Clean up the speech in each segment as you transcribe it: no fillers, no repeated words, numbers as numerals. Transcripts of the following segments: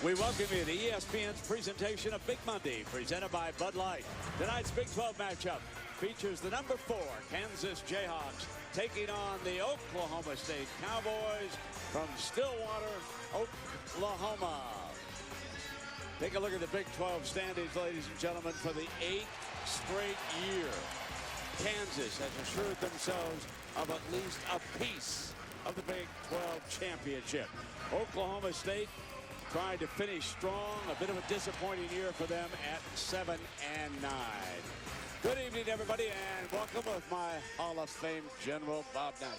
We welcome you to ESPN's presentation of Big Monday, presented by Bud Light. Tonight's Big 12 matchup features the number 4 Kansas Jayhawks taking on the Oklahoma State Cowboys from Stillwater, Oklahoma. Take a look at the Big 12 standings, ladies and gentlemen, for the 8th straight year. Kansas has assured themselves of at least a piece of the Big 12 championship. Oklahoma State tried to finish strong. A bit of a disappointing year for them at 7-9. Good evening, everybody, and welcome with my Hall of Fame General Bob Knight.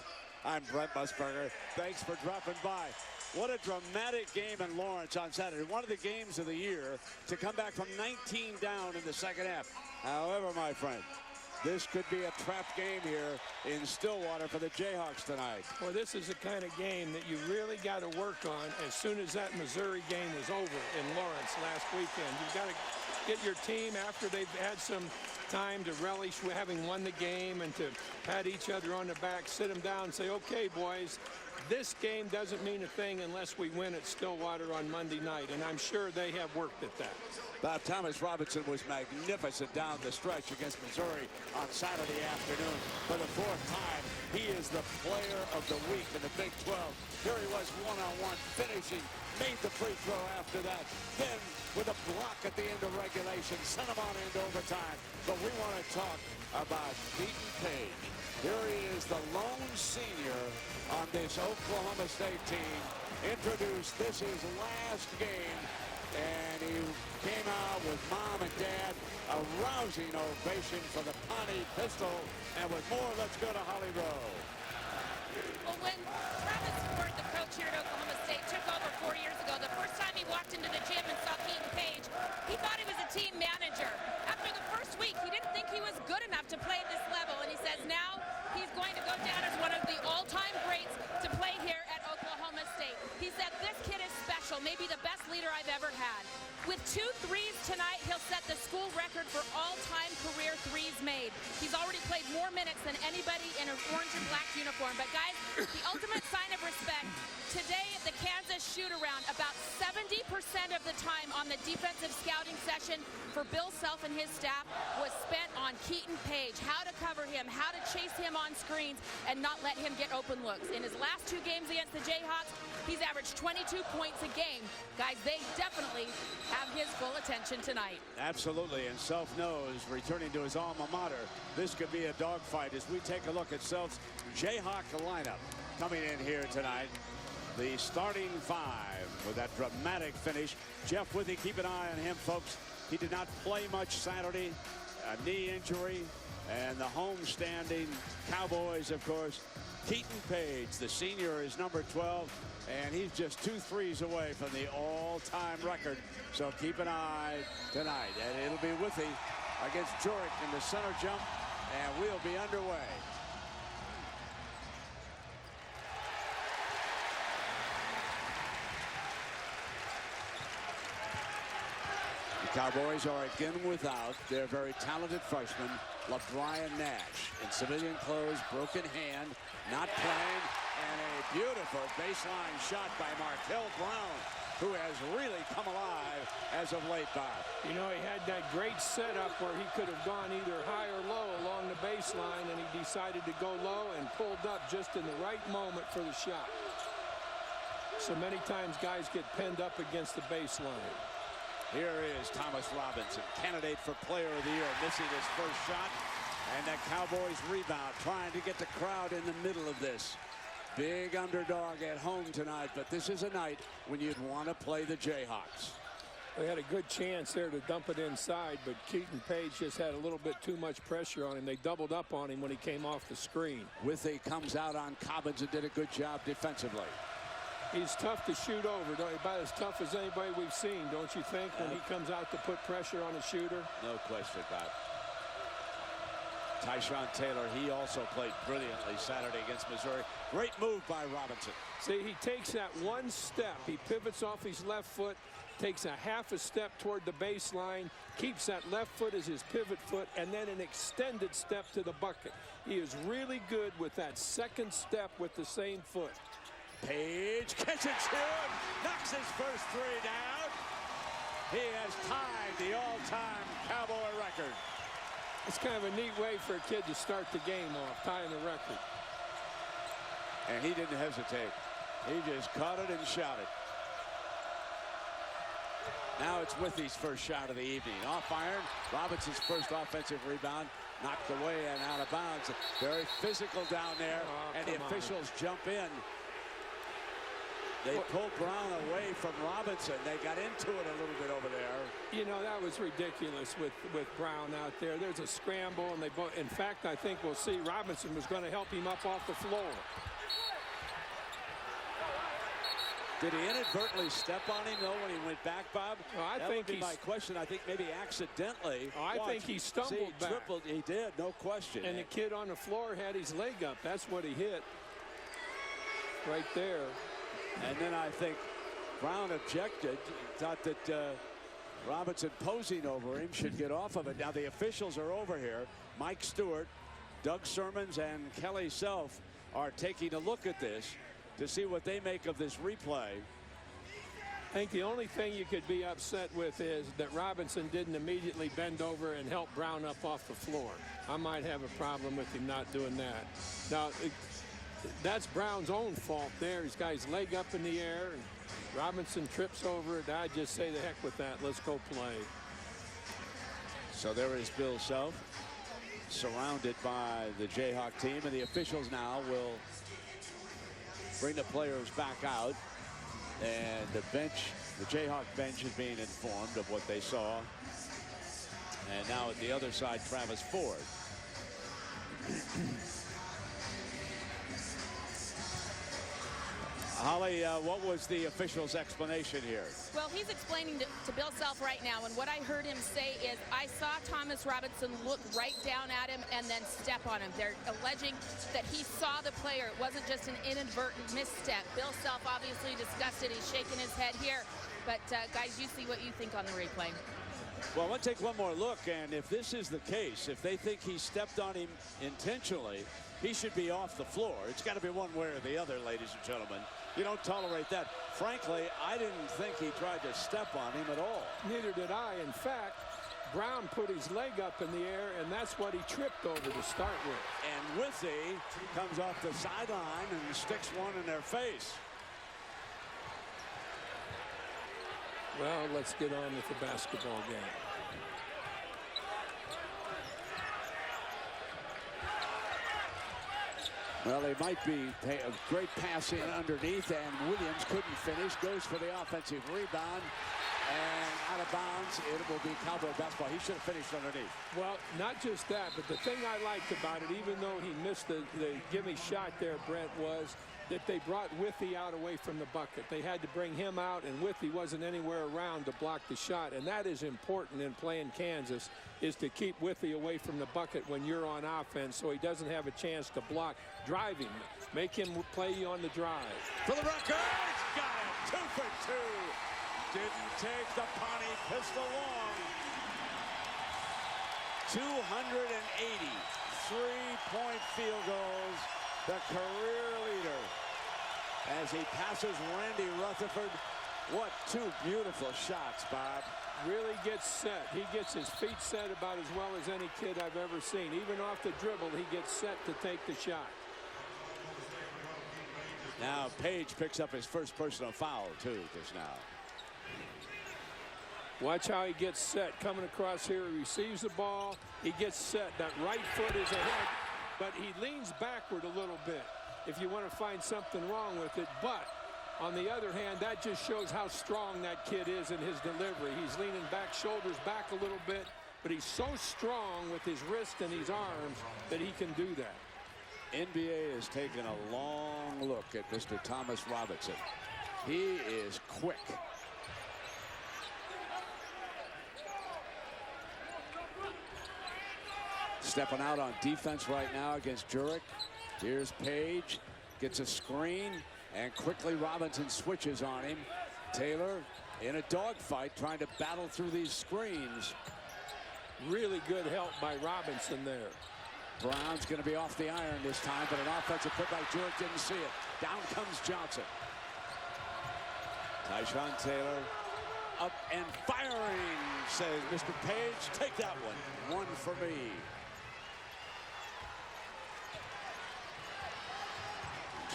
I'm Brent Musburger. Thanks for dropping by. What a dramatic game in Lawrence on Saturday. One of the games of the year to come back from 19 down in the second half. However, my friend, this could be a trap game here in Stillwater for the Jayhawks tonight. Well, this is the kind of game that you really got to work on as soon as that Missouri game was over in Lawrence last weekend. You've got to get your team, after they've had some time to relish having won the game and to pat each other on the back, sit them down and say, okay, boys, this game doesn't mean a thing unless we win at Stillwater on Monday night, and I'm sure they have worked at that. Bob, Thomas Robinson was magnificent down the stretch against Missouri on Saturday afternoon. For the 4th time, he is the player of the week in the Big 12. Here he was one-on-one finishing, made the free throw after that. Then with a block at the end of regulation, sent him on into overtime. But we want to talk about Keaton Page. Here he is, the lone senior on this Oklahoma State team. Introduced this his last game, and he came out with mom and dad. A rousing ovation for the Pawnee Pistol. And with more, let's go to Holly Rowe. Well, when Travis Ford, the coach here at Oklahoma State, took over 4 years ago, the first time he walked into the gym and saw Keaton Page, he thought he was a team manager. After the first week, he didn't think he was good enough to play at this level, and he says now he's going to go down as one of the all-time greats to play here at Oklahoma State. He said this kid is special, maybe the best leader I've ever had. With 2 threes tonight, he'll set the school record for all-time career threes made. He's already played more minutes than anybody in an orange and black uniform. But guys, the ultimate sign of respect, today at the Kansas shoot-around, about 70% of the time on the defensive scouting session for Bill Self and his staff was spent on Keaton Page, how to cover him, how to chase him on screens, and not let him get open looks. In his last 2 games against the Jayhawks, he's averaged 22 points a game. Guys, they definitely have his full attention tonight. Absolutely, and Self knows, returning to his alma mater, this could be a dogfight as we take a look at Self's Jayhawk lineup coming in here tonight. The starting 5 with that dramatic finish. Jeff Withey, keep an eye on him, folks. He did not play much Saturday, a knee injury, and the home-standing Cowboys, of course. Keaton Page, the senior, is number 12, and he's just 2 threes away from the all-time record. So keep an eye tonight, and it'll be Withey against Jurick in the center jump, and we'll be underway. The Cowboys are again without their very talented freshman, LaBryan Nash, in civilian clothes, broken hand, not playing, and a beautiful baseline shot by Markel Brown, who has really come alive as of late, Bob. You know, he had that great setup where he could have gone either high or low along the baseline, and he decided to go low and pulled up just in the right moment for the shot. So many times guys get penned up against the baseline. Here is Thomas Robinson, candidate for Player of the Year, missing his first shot. And that Cowboys rebound, trying to get the crowd in the middle of this. Big underdog at home tonight, but this is a night when you'd want to play the Jayhawks. They had a good chance there to dump it inside, but Keaton Page just had a little bit too much pressure on him. They doubled up on him when he came off the screen. Withey comes out on Cobbins and did a good job defensively. He's tough to shoot over, about as tough as anybody we've seen, don't you think, when he comes out to put pressure on a shooter? No question about it. Tyshawn Taylor, he also played brilliantly Saturday against Missouri. Great move by Robinson. See, he takes that one step. He pivots off his left foot, takes a half a step toward the baseline, keeps that left foot as his pivot foot, and then an extended step to the bucket. He is really good with that second step with the same foot. Page, catch and shoot, knocks his first 3 down. has tied the all-time Cowboy record. It's kind of a neat way for a kid to start the game off, tying the record. And he didn't hesitate. He just caught it and shot it. Now it's Withy's first shot of the evening. Off iron. Robinson's first offensive rebound. Knocked away and out of bounds. Very physical down there. And the officials jump in. They pulled Brown away from Robinson. They got into it a little bit over there. You know, that was ridiculous with Brown out there. There's a scramble, and they both. In fact, I think we'll see Robinson was going to help him up off the floor. Did he inadvertently step on him, though, when he went back, Bob? Well, that would be my question. I think maybe accidentally. I think he stumbled back. Tripled. He did, no question. And the kid on the floor had his leg up. That's what he hit. Right there. And then I think Brown objected, thought that Robinson posing over him should get off of it. Now the officials are over here. Mike Stewart, Doug Sermons, and Kelly Self are taking a look at this to see what they make of this replay. I think the only thing you could be upset with is that Robinson didn't immediately bend over and help Brown up off the floor. I might have a problem with him not doing that. Now, that's Brown's own fault there. He's got his leg up in the air, and Robinson trips over it. I just say the heck with that. Let's go play. So there is Bill Self, surrounded by the Jayhawk team, and the officials now will bring the players back out. And the bench, the Jayhawk bench, is being informed of what they saw. And now at the other side, Travis Ford. Holly, what was the official's explanation here? Well, he's explaining to Bill Self right now, and what I heard him say is, I saw Thomas Robinson look right down at him and then step on him. They're alleging that he saw the player. It wasn't just an inadvertent misstep. Bill Self obviously discussed it. He's shaking his head here. But, guys, you see what you think on the replay. Well, let's take one more look, and if this is the case, if they think he stepped on him intentionally, he should be off the floor. It's got to be one way or the other, ladies and gentlemen. You don't tolerate that. Frankly, I didn't think he tried to step on him at all. Neither did I. In fact, Brown put his leg up in the air, and that's what he tripped over to start with. And Withy comes off the sideline and sticks one in their face. Well, let's get on with the basketball game. Well, they might be a great pass in underneath, and Williams couldn't finish. Goes for the offensive rebound, and out of bounds. It will be Cowboy basketball. He should have finished underneath. Well, not just that, but the thing I liked about it, even though he missed the gimme shot there, Brent, was that they brought Withy out away from the bucket. They had to bring him out, and Withy wasn't anywhere around to block the shot. And that is important in playing Kansas, is to keep Withy away from the bucket when you're on offense so he doesn't have a chance to block. Drive him. Make him play you on the drive. For the record, got it. 2 for 2. Didn't take the Pawnee pistol long. 280 three-point field goals. The career leader as he passes Randy Rutherford. What two beautiful shots, Bob. Really gets set. He gets his feet set about as well as any kid I've ever seen. Even off the dribble, he gets set to take the shot. Now Page picks up his first personal foul, too, just now. Watch how he gets set. Coming across here, he receives the ball. He gets set. That right foot is ahead, but he leans backward a little bit if you want to find something wrong with it. But on the other hand, that just shows how strong that kid is in his delivery. He's leaning back, shoulders back a little bit, but he's so strong with his wrist and his arms that he can do that. NBA has taken a long look at Mr. Thomas Robinson. He is quick. Stepping out on defense right now against Jurek. Here's Page, gets a screen, and quickly Robinson switches on him. Taylor in a dogfight trying to battle through these screens. Really good help by Robinson there. Brown's going to be off the iron this time, but an offensive put by Jurek didn't see it. Down comes Johnson. Tyshawn Taylor up and firing, says Mr. Page. Take that one. One for me.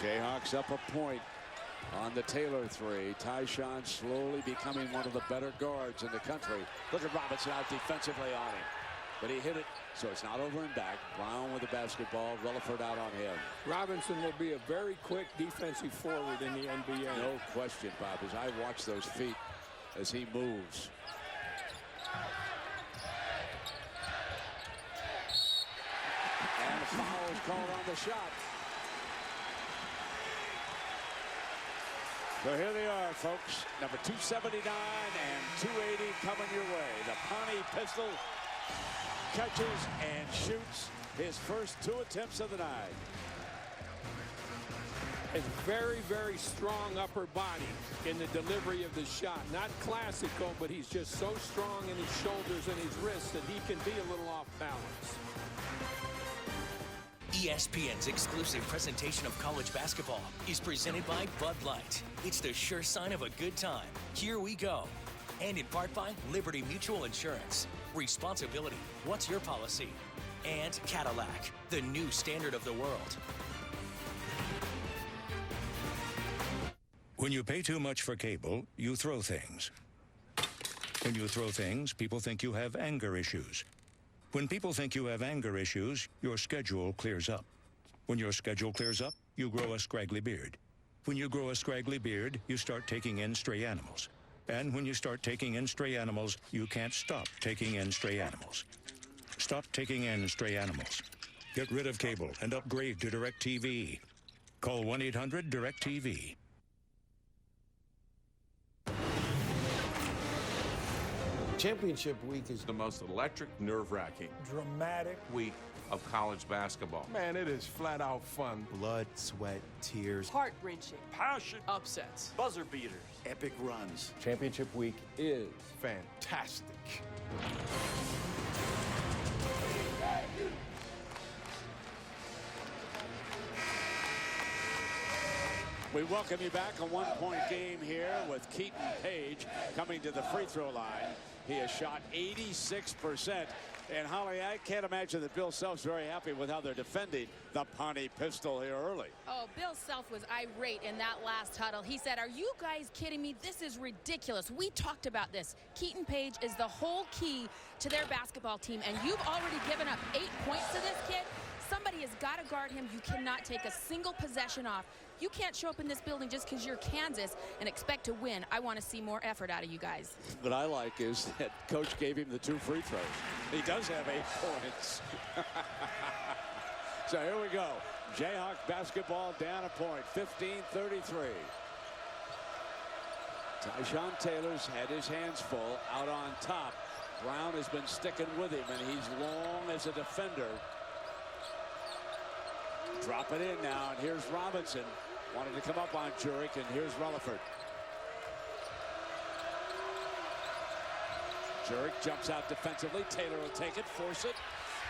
Jayhawks up a point on the Taylor three. Tyshawn slowly becoming one of the better guards in the country. Look at Robinson out defensively on him. But he hit it, so it's not over and back. Brown with the basketball. Relaford out on him. Robinson will be a very quick defensive forward in the NBA. No question, Bob, as I watch those feet as he moves. And the foul is called on the shot. So here they are, folks. Number 279 and 280 coming your way. The Pawnee Pistol catches and shoots his first 2 attempts of the night. A very, very strong upper body in the delivery of the shot. Not classical, but he's just so strong in his shoulders and his wrists that he can be a little off balance. ESPN's exclusive presentation of college basketball is presented by Bud Light. It's the sure sign of a good time. Here we go. And in part by Liberty Mutual Insurance. Responsibility. What's your policy? And Cadillac, the new standard of the world. When you pay too much for cable, you throw things. When you throw things, people think you have anger issues. When people think you have anger issues, your schedule clears up. When your schedule clears up, you grow a scraggly beard. When you grow a scraggly beard, you start taking in stray animals. And when you start taking in stray animals, you can't stop taking in stray animals. Stop taking in stray animals. Get rid of cable and upgrade to DirecTV. Call 1-800-DirecTV. Championship week is the most electric, nerve-wracking, dramatic week of college basketball. Man, it is flat out fun. blood, sweat, tears, heart-wrenching, Passion. upsets, Buzzer beaters. epic runs. Championship week is fantastic. We welcome you back. A one-point game here with Keaton Page coming to the free throw line. He has shot 86%. And Holly, I can't imagine that Bill Self's very happy with how they're defending the Pawnee Pistol here early. Oh, Bill Self was irate in that last huddle. He said, "Are you guys kidding me? This is ridiculous. We talked about this. Keaton Page is the whole key to their basketball team, and you've already given up 8 points to this kid. Somebody has got to guard him. You cannot take a single possession off. You can't show up in this building just because you're Kansas and expect to win. I want to see more effort out of you guys." What I like is that Coach gave him the 2 free throws. He does have 8 points. So here we go. Jayhawk basketball down a point, 15-33. Tyshawn Taylor's had his hands full out on top. Brown has been sticking with him, and he's long as a defender. Drop it in now, and here's Robinson. Wanted to come up on Jurek, and here's Relaford. Jurek jumps out defensively. Taylor will take it, force it.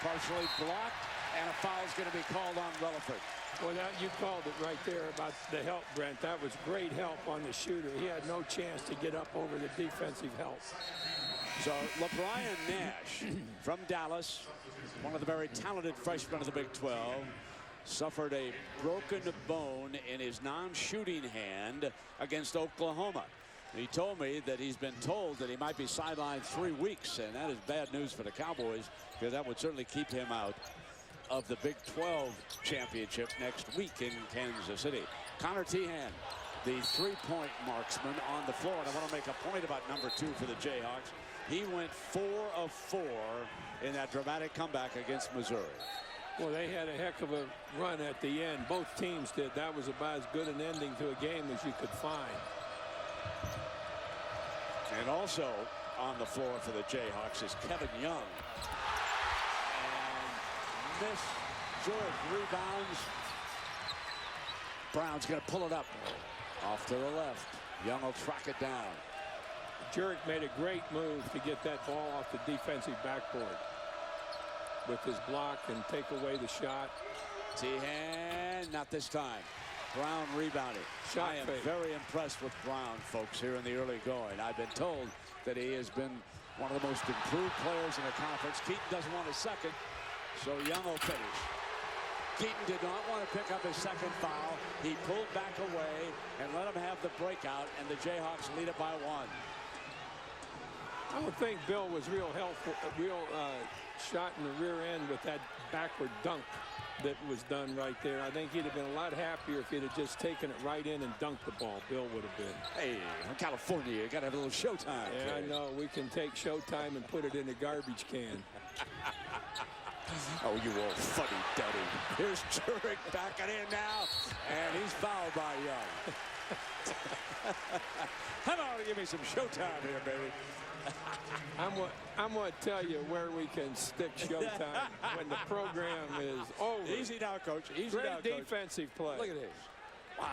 Partially blocked, and a foul's going to be called on Relaford. Well, now you called it right there about the help, Brent. That was great help on the shooter. He had no chance to get up over the defensive help. So LeBron Nash from Dallas, one of the very talented freshmen of the Big 12, suffered a broken bone in his non-shooting hand against Oklahoma. He told me that he's been told that he might be sidelined 3 weeks, and that is bad news for the Cowboys, because that would certainly keep him out of the Big 12 championship next week in Kansas City. Connor Tehan, the three-point marksman on the floor. And I want to make a point about number 2 for the Jayhawks. He went 4 of 4 in that dramatic comeback against Missouri. Well, they had a heck of a run at the end. Both teams did. That was about as good an ending to a game as you could find. And also on the floor for the Jayhawks is Kevin Young. And miss. George rebounds. Brown's going to pull it up off to the left. Young will track it down. Jurek made a great move to get that ball off the defensive backboard with his block and take away the shot. Tehan, not this time. Brown rebounding. Shot I am fake. very impressed with Brown, folks, here in the early going. I've been told that he has been one of the most improved players in the conference. Keaton doesn't want a second, so Young will finish. Keaton did not want to pick up his second foul. He pulled back away and let him have the breakout, and the Jayhawks lead it by 1. I would think Bill was real helpful, shot in the rear end with that backward dunk that was done right there. I think he'd have been a lot happier if he'd have just taken it right in and dunked the ball. Bill would have been. Hey, from California, you got to have a little showtime. Yeah, I know. We can take showtime and put it in a garbage can. Oh, you old fuddy-duddy. Here's Jurek backing in now, and he's fouled by Young. Come on, give me some showtime here, baby. I'm going to tell you where we can stick showtime when the program is over. Easy now, Coach. Easy Great now, Coach. defensive play. Look at this. Wow.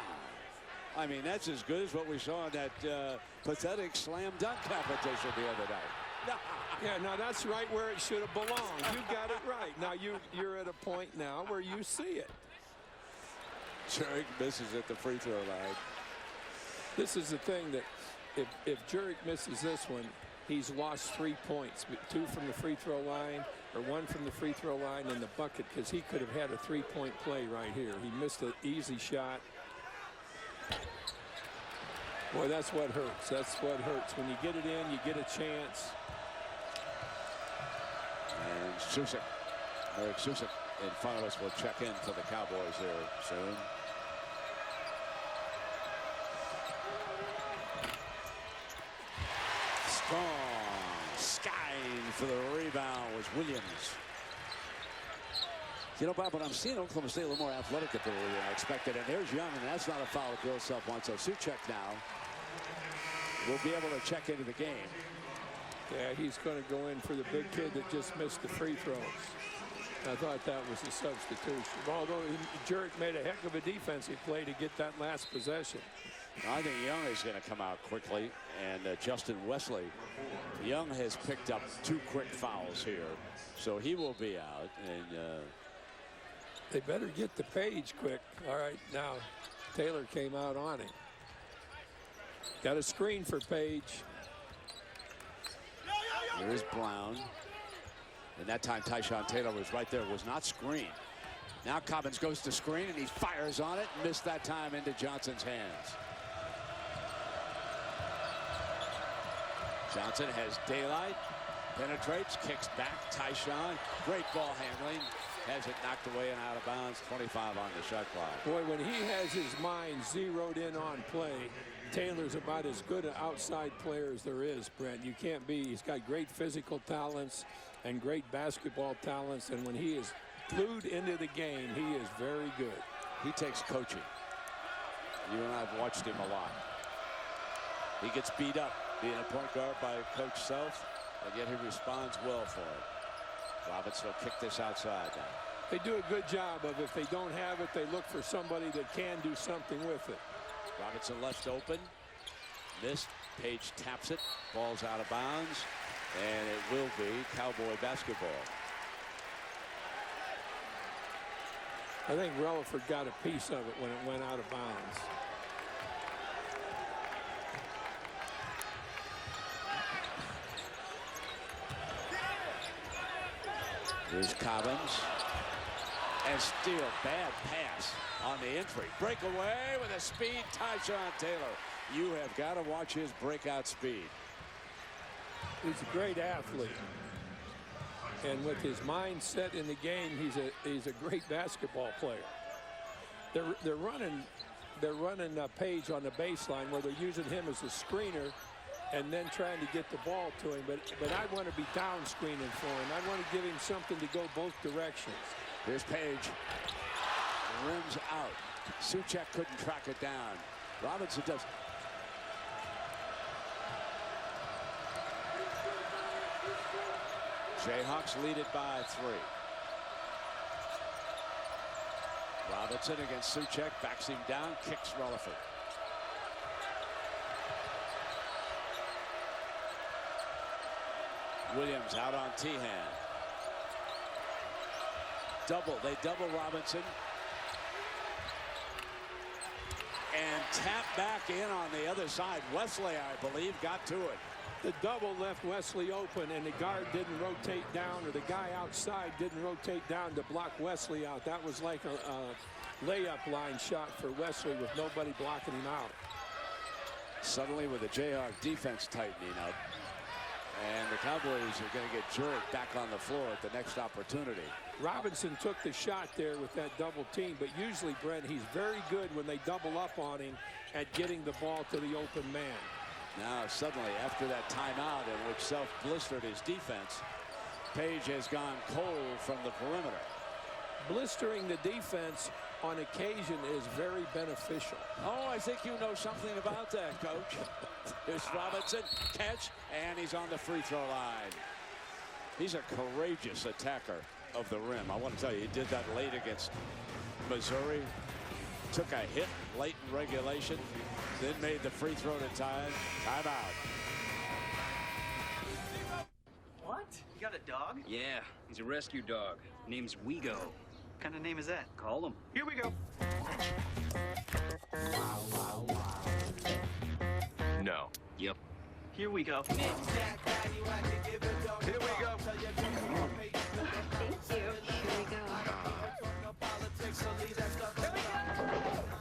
I mean, that's as good as what we saw in that pathetic slam dunk competition the other night. Yeah, now that's right where it should have belonged. You got it right. Now you're at a point now where you see it. Jurek misses at the free throw line. This is the thing that if Jurek misses this one, he's lost 3 points, 2 from the free throw line or 1 from the free throw line in the bucket, because he could have had a 3-point play right here. He missed an easy shot. Boy, that's what hurts. That's what hurts. When you get it in, you get a chance. And Susek, Eric Susek in front of us will check in for the Cowboys here soon. Strong, skying for the rebound was Williams. You know, Bob, but I'm seeing Oklahoma State a little more athletic than I expected. And there's Young, and that's not a foul to go himself once. So Suchek now will be able to check into the game. Yeah, he's going to go in for the big kid that just missed the free throws. I thought that was a substitution. Although Jurek made a heck of a defensive play to get that last possession. I think Young is going to come out quickly, and Justin Wesley. Young has picked up 2 quick fouls here, so he will be out. And they better get the Page quick. All right, now Taylor came out on him. Got a screen for Page. Here's Brown. And that time Tyshawn Taylor was right there, was not screened. Now Cobbins goes to screen, and he fires on it. Missed that time into Johnson's hands. Johnson has daylight, penetrates, kicks back. Tyshawn, great ball handling, has it knocked away and out of bounds. 25 on the shot clock. Boy, when he has his mind zeroed in on play, Taylor's about as good an outside player as there is, Brent. You can't be. He's got great physical talents and great basketball talents, and when he is glued into the game, he is very good. He takes coaching. You and I have watched him a lot. He gets beat up being a point guard by Coach Self, and yet he responds well for it. Robinson will kick this outside now. They do a good job of, if they don't have it, they look for somebody that can do something with it. Robinson left open. Missed. Page taps it. Ball's out of bounds. And it will be Cowboy basketball. I think Relaford got a piece of it when it went out of bounds. Here's Cobbins. And steal. Bad pass on the entry. Breakaway with a speed. Tyshawn Taylor. You have got to watch his breakout speed. He's a great athlete. And with his mind set in the game, he's a great basketball player. They're running Page on the baseline where they're using him as a screener and then trying to get the ball to him. But I want to be down screening for him. I want to give him something to go both directions. Here's Page. Rims out. Suchek couldn't track it down. Robinson does. Jayhawks lead it by 3. Robinson against Suchek, backs him down, kicks Relaford. Williams out on Tehan. They double Robinson. and tapped back in on the other side. Wesley, I believe, got to it. The double left Wesley open, and the guard didn't rotate down, or the guy outside didn't rotate down to block Wesley out. That was like a layup line shot for Wesley with nobody blocking him out. Suddenly with the Jayhawk defense tightening up, and the Cowboys are going to get Jurek back on the floor at the next opportunity. Robinson took the shot there with that double team, but usually, Brent, he's very good when they double up on him at getting the ball to the open man. Now suddenly, after that timeout in which Self blistered his defense, Page has gone cold from the perimeter. Blistering the defense on occasion is very beneficial. Oh, I think you know something about that, Coach. Here's Robinson, catch, and he's on the free throw line. He's a courageous attacker of the rim. I want to tell you, he did that late against Missouri. Took a hit late in regulation, then made the free throw to tie. Timeout. What? You got a dog? Yeah, he's a rescue dog. Name's Wego. What kind of name is that? Call him. Here we go. No. Yep. Here we go. Here we go.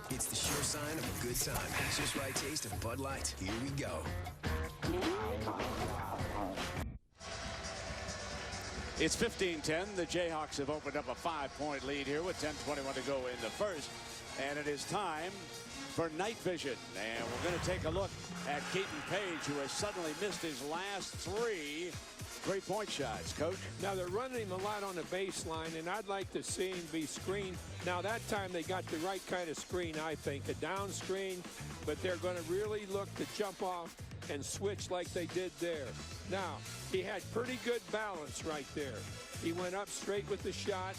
It's the sure sign of a good time. Just right taste of Bud Light. Here we go. It's 15-10. The Jayhawks have opened up a 5-point lead here with 10:21 to go in the first. And it is time for night vision. And we're going to take a look at Keaton Page, who has suddenly missed his last 3 3-point shots. Coach? Now, they're running him a lot on the baseline, and I'd like to see him be screened. Now, that time they got the right kind of screen, I think, a down screen, but they're going to really look to jump off and switch like they did there. Now, he had pretty good balance right there. He went up straight with the shot.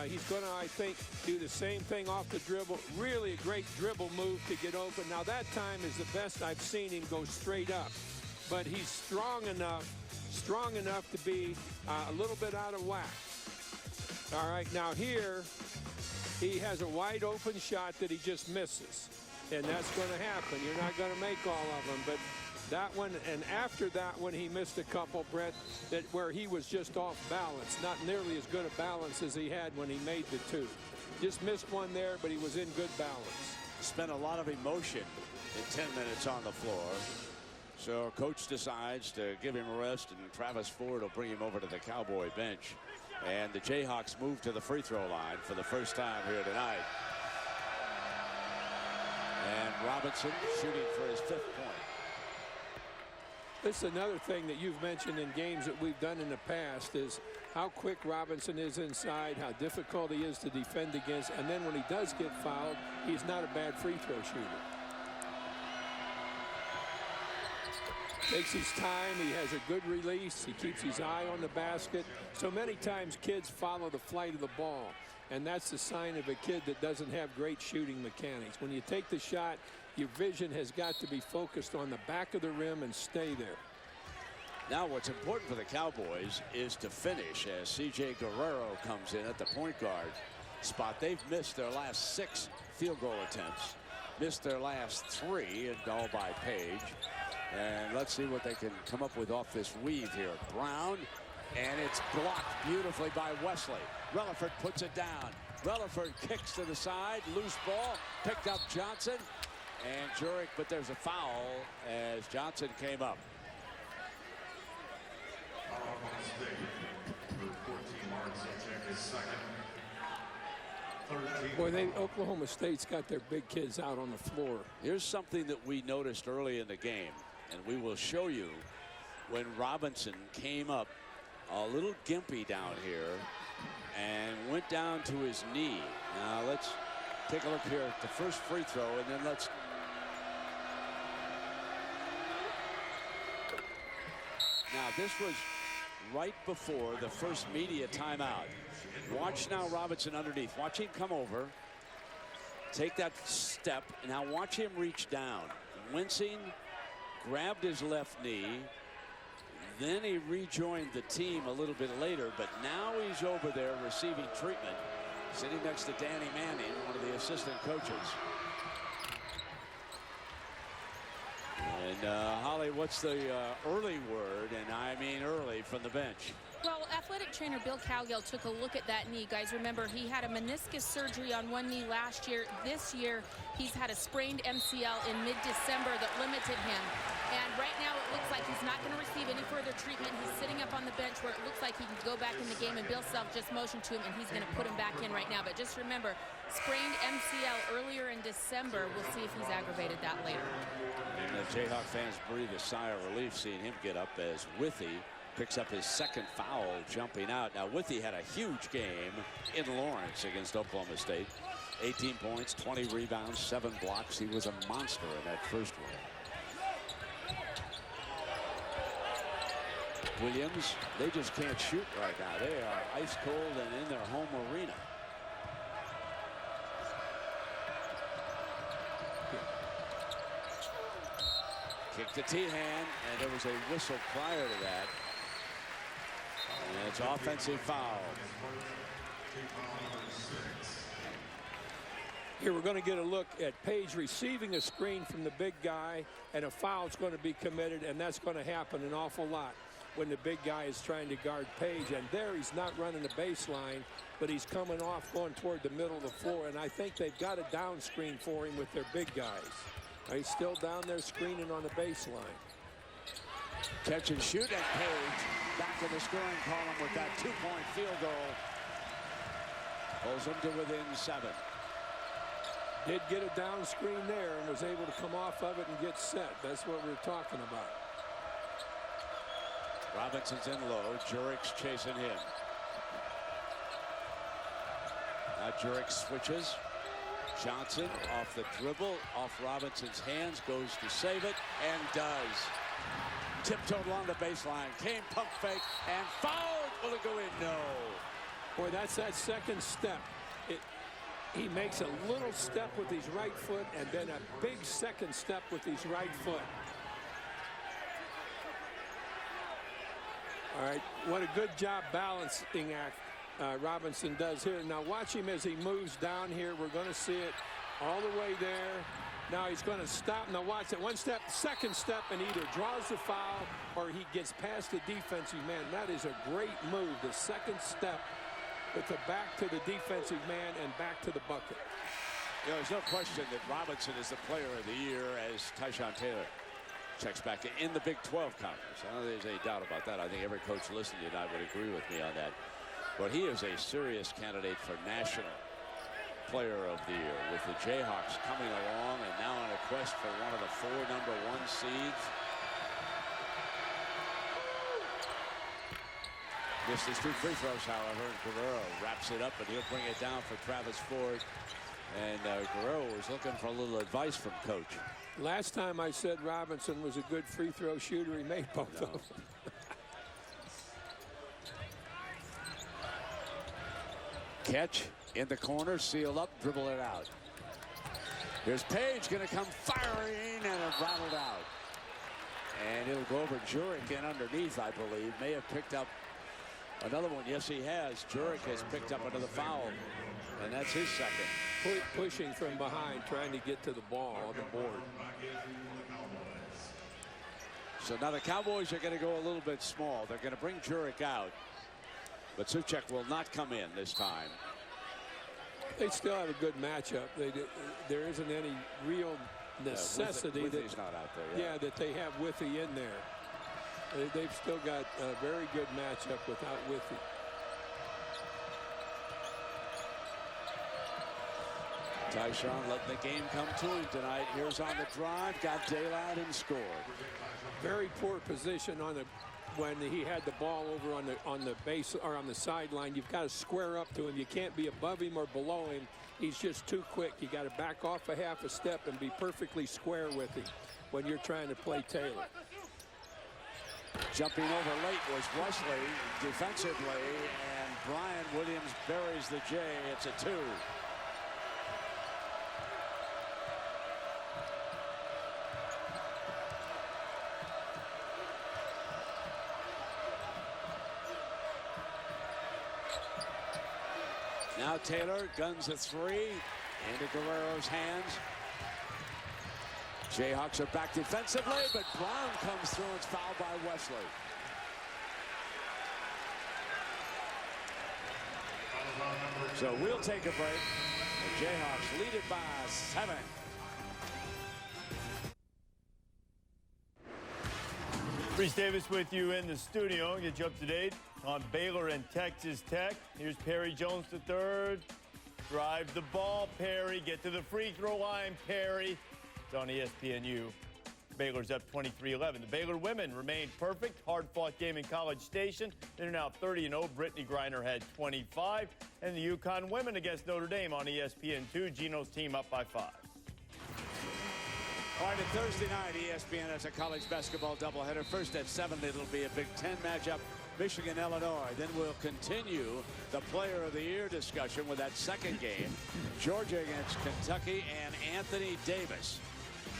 He's going to, I think, do the same thing off the dribble. Really a great dribble move to get open. Now, that time is the best I've seen him go straight up. But he's strong enough to be a little bit out of whack. All right, now here, he has a wide open shot that he just misses. And that's going to happen. You're not going to make all of them. But that one, and after that one, he missed a couple, Brett, where he was just off balance. Not nearly as good a balance as he had when he made the 2. Just missed one there, but he was in good balance. Spent a lot of emotion in 10 minutes on the floor. So coach decides to give him a rest, and Travis Ford will bring him over to the Cowboy bench. And the Jayhawks move to the free throw line for the first time here tonight. And Robinson shooting for his 5th point. This is another thing that you've mentioned in games that we've done in the past is how quick Robinson is inside, how difficult he is to defend against, and then when he does get fouled, he's not a bad free throw shooter. Takes his time, he has a good release, he keeps his eye on the basket. So many times kids follow the flight of the ball, and that's the sign of a kid that doesn't have great shooting mechanics. When you take the shot, your vision has got to be focused on the back of the rim and stay there. Now what's important for the Cowboys is to finish as C.J. Guerrero comes in at the point guard spot. They've missed their last 6 field goal attempts, missed their last 3, and all by Page. And let's see what they can come up with off this weave here. Brown, and it's blocked beautifully by Wesley. Relaford puts it down. Relaford kicks to the side, loose ball, picked up Johnson and Jurek, but there's a foul as Johnson came up. Boy, Oklahoma State's got their big kids out on the floor. Here's something that we noticed early in the game, and we will show you when Robinson came up a little gimpy down here and went down to his knee. Now let's take a look here at the first free throw, and then let's now this was right before the first media timeout. Watch now Robinson underneath. Watch him come over, take that step, and now watch him reach down. Wincing, grabbed his left knee, then he rejoined the team a little bit later, but now he's over there receiving treatment, sitting next to Danny Manning, one of the assistant coaches. And Holly, what's the early word, and I mean early, from the bench? Well, athletic trainer Bill Cowgill took a look at that knee. Guys, remember, he had a meniscus surgery on one knee last year. This year, he's had a sprained MCL in mid-December that limited him. And right now, it looks like he's not going to receive any further treatment. He's sitting up on the bench where it looks like he can go back in the game, and Bill Self just motioned to him, and he's going to put him back in right now. But just remember, sprained MCL earlier in December. We'll see if he's aggravated that later. And the Jayhawk fans breathe a sigh of relief seeing him get up as Withy picks up his second foul jumping out. Now, Withy had a huge game in Lawrence against Oklahoma State. 18 points, 20 rebounds, 7 blocks. He was a monster in that first one. Williams, they just can't shoot right now. They are ice cold and in their home arena. Kick to Tehan, and there was a whistle prior to that. And it's offensive foul. Here we're going to get a look at Page receiving a screen from the big guy, and a foul is going to be committed, and that's going to happen an awful lot when the big guy is trying to guard Page. And there he's not running the baseline, but he's coming off going toward the middle of the floor, and I think they've got a down screen for him with their big guys. He's still down there screening on the baseline. Catch and shoot, and Page back in the scoring column with that 2-point field goal. Pulls them to within 7. Did get a down screen there and was able to come off of it and get set. That's what we're talking about. Robinson's in low. Jurick's chasing him. Now Jurick switches. Johnson off the dribble, off Robinson's hands, goes to save it, and does. Tiptoed along the baseline, came pump fake, and fouled. Will it go in? No. Boy, that's that second step. He makes a little step with his right foot and then a big second step with his right foot. All right, what a good job balancing act Robinson does here. Now watch him as he moves down here. We're going to see it all the way there. Now he's going to stop. Now watch it. One step, second step, and either draws the foul or he gets past the defensive man. That is a great move. The second step with the back to the defensive man and back to the bucket. You know, there's no question that Robinson is the player of the year as Tyshawn Taylor checks back in the Big 12 conference. I don't think there's any doubt about that. I think every coach listening tonight would agree with me on that. But he is a serious candidate for national player of the year, with the Jayhawks coming along and now on a quest for one of the 4 number 1 seeds. Missed his 2 free throws, however, and Guerrero wraps it up, and he'll bring it down for Travis Ford. And Guerrero was looking for a little advice from coach. Last time I said Robinson was a good free throw shooter, he made both of them. Catch in the corner, seal up, dribble it out. Here's Page going to come firing, and it rattled out. And it'll go over Jurick in underneath, I believe. May have picked up another one. Yes, he has. Jurick has picked up another foul, and that's his second. Pushing from behind, trying to get to the ball on the board. So now the Cowboys are going to go a little bit small. They're going to bring Jurick out, but Suchek will not come in this time. They still have a good matchup. There isn't any real necessity Withy's not out there. that they have Withy in there. They've still got a very good matchup without Withy. Tyshawn letting the game come to him tonight. Here's on the drive, got daylight and scored. Very poor position on the when he had the ball over on the base or on the sideline. You've got to square up to him. You can't be above him or below him. He's just too quick. You got to back off a half a step and be perfectly square with him when you're trying to play Taylor. Jumping over late was Wesley defensively, and Brian Williams buries the J. It's a 2. Now Taylor guns a 3 into Guerrero's hands. Jayhawks are back defensively, but Brown comes through and is fouled by Wesley. So we'll take a break. The Jayhawks lead it by 7. Reese Davis with you in the studio. Get you up to date on Baylor and Texas Tech. Here's Perry Jones III. Drive the ball, Perry. Get to the free throw line, Perry. It's on ESPNU. Baylor's up 23-11. The Baylor women remained perfect. Hard-fought game in College Station. They're now 30-0. Brittany Griner had 25. And the UConn women against Notre Dame on ESPN2. Gino's team up by 5. All right, at Thursday night, ESPN has a college basketball doubleheader. First at 7, it'll be a Big Ten matchup, Michigan, Illinois. Then we'll continue the Player of the Year discussion with that second game, Georgia against Kentucky and Anthony Davis.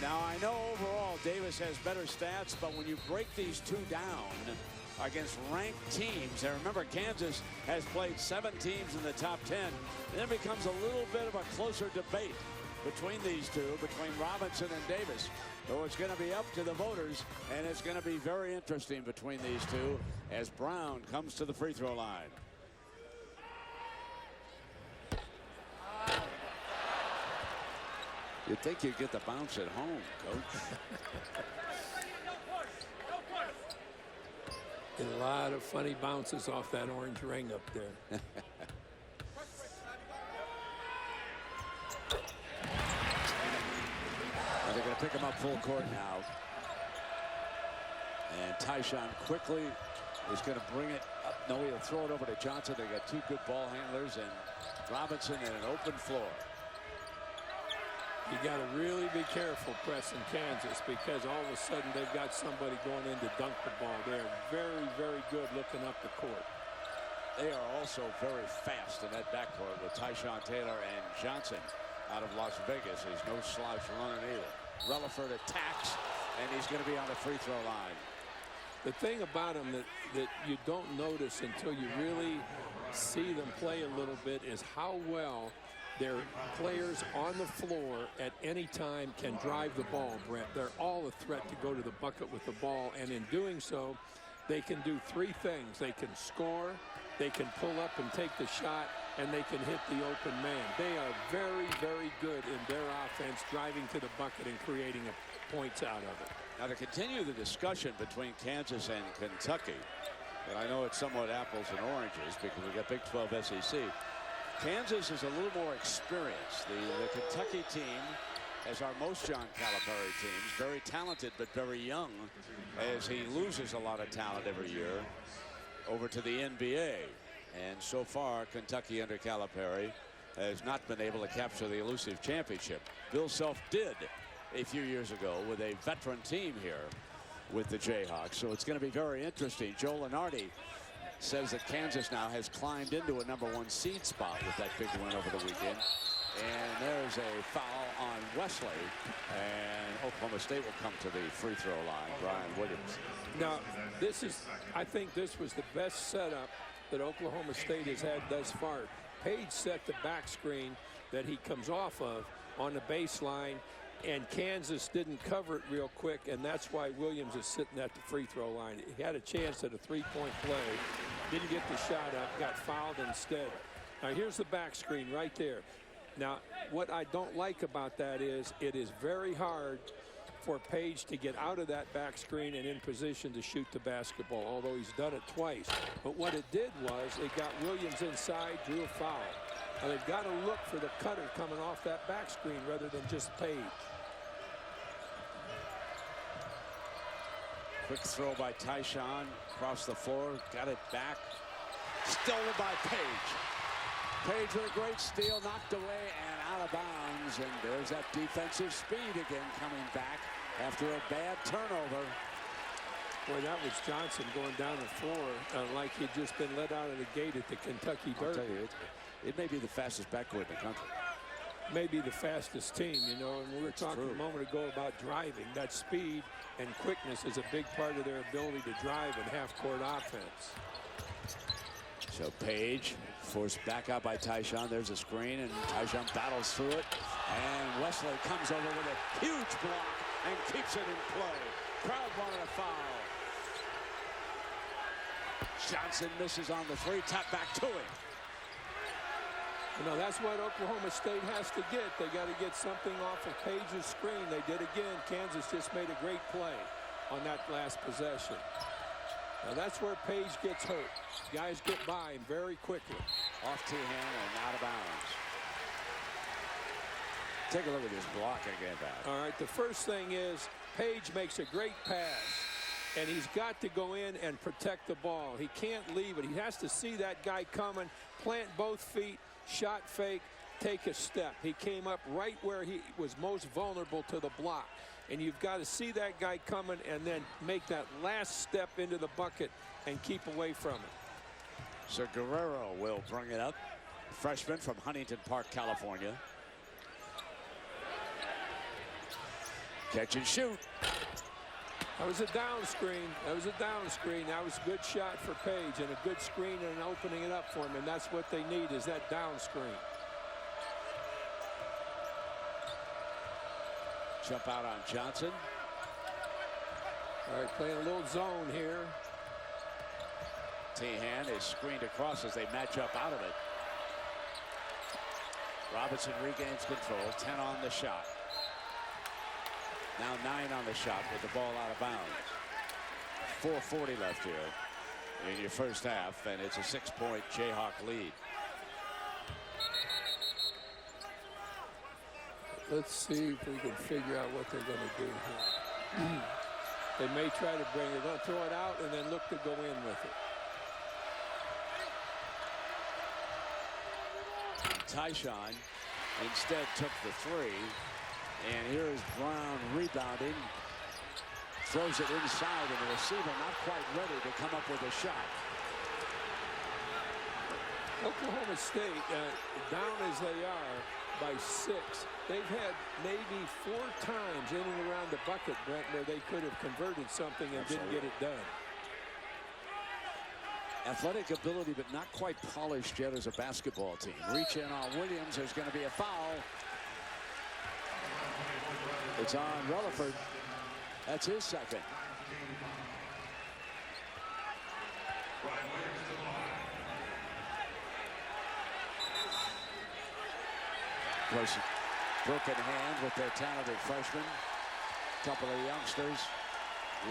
Now, I know overall Davis has better stats, but when you break these two down against ranked teams, and remember Kansas has played 7 teams in the top 10, then it becomes a little bit of a closer debate between these two, between Robinson and Davis. So it's going to be up to the voters, and it's going to be very interesting between these two as Brown comes to the free throw line. You'd think you'd get the bounce at home, Coach. Get a lot of funny bounces off that orange ring up there. They're going to pick him up full court now. And Tyshawn quickly is going to bring it up. No, he'll throw it over to Johnson. They got 2 good ball handlers and Robinson in an open floor. You got to really be careful pressing Kansas, because all of a sudden they've got somebody going in to dunk the ball. They're very, very good looking up the court. They are also very fast in that backcourt with Tyshawn Taylor and Johnson out of Las Vegas. He's no slouch running either. Relaford attacks, and he's going to be on the free throw line. The thing about them that you don't notice until you really see them play a little bit is how well their players on the floor at any time can drive the ball, Brent. They're all a threat to go to the bucket with the ball, and in doing so, they can do 3 things. They can score, they can pull up and take the shot, and they can hit the open man. They are very, very good in their offense, driving to the bucket and creating points out of it. Now, to continue the discussion between Kansas and Kentucky, and I know it's somewhat apples and oranges because we got Big 12 SEC. Kansas is a little more experienced. The Kentucky team, as are most John Calipari teams, very talented but very young, as he loses a lot of talent every year over to the NBA. And so far, Kentucky under Calipari has not been able to capture the elusive championship. Bill Self did a few years ago with a veteran team here with the Jayhawks. So it's going to be very interesting. Joe Lunardi says that Kansas now has climbed into a #1 seed spot with that big win over the weekend. And there's a foul on Wesley, and Oklahoma State will come to the free throw line. Brian Williams. Now, I think this was the best setup that Oklahoma State has had thus far. Page set the back screen that he comes off of on the baseline, and Kansas didn't cover it real quick, and that's why Williams is sitting at the free throw line. He had a chance at a 3-point play, didn't get the shot up, got fouled instead. Now here's the back screen right there. Now what I don't like about that is it is very hard for Page to get out of that back screen and in position to shoot the basketball, although he's done it twice. But what it did was it got Williams inside, drew a foul. Now they've got to look for the cutter coming off that back screen rather than just Page. Quick throw by Tyshawn across the floor, got it back, stolen by Page. Page with a great steal, knocked away and out of bounds, and there's that defensive speed again coming back after a bad turnover. Boy, that was Johnson going down the floor like he'd just been let out of the gate at the Kentucky Derby. I'll tell you, it may be the fastest backcourt in the country. Maybe the fastest team, you know, and we were talking a moment ago about driving. That speed and quickness is a big part of their ability to drive in half-court offense. So Page forced back out by Tyshawn. There's a screen, and Tyshawn battles through it. And Wesley comes over with a huge block and keeps it in play. Crowd wanted a foul. Johnson misses on the three. Tap back to him. You know, that's what Oklahoma State has to get. They got to get something off of Page's screen. They did again. Kansas just made a great play on that last possession. Now that's where Page gets hurt. Guys get by him very quickly. Off T-hand and out of bounds. Take a look at this block again, Bob. All right, the first thing is Page makes a great pass, and he's got to go in and protect the ball. He can't leave it. He has to see that guy coming, plant both feet, shot fake, take a step. He came up right where he was most vulnerable to the block. And you've got to see that guy coming and then make that last step into the bucket and keep away from it. So Guerrero will bring it up. Freshman from Huntington Park, California. Catch and shoot. That was a down screen. That was a down screen. That was a good shot for Page and a good screen and opening it up for him. And that's what they need, is that down screen. Jump out on Johnson. All right, playing a little zone here. T-hand is screened across as they match up out of it. Robinson regains control. 10 on the shot. Now 9 on the shot with the ball out of bounds. 4:40 left here in your first half, and it's a 6-point Jayhawk lead. Let's see if we can figure out what they're going to do here. They may try to bring it, throw it out, and then look to go in with it. Tyshawn instead took the three. And here is Brown rebounding. Throws it inside, and the receiver not quite ready to come up with a shot. Oklahoma State, down as they are by 6, they've had maybe 4 times in and around the bucket, Brent, where they could have converted something and didn't get it done. Athletic ability, but not quite polished yet as a basketball team. Reach in on Williams. There's going to be a foul. It's on Relaford. That's his second. Of course, broken hand with their talented freshman. Couple of youngsters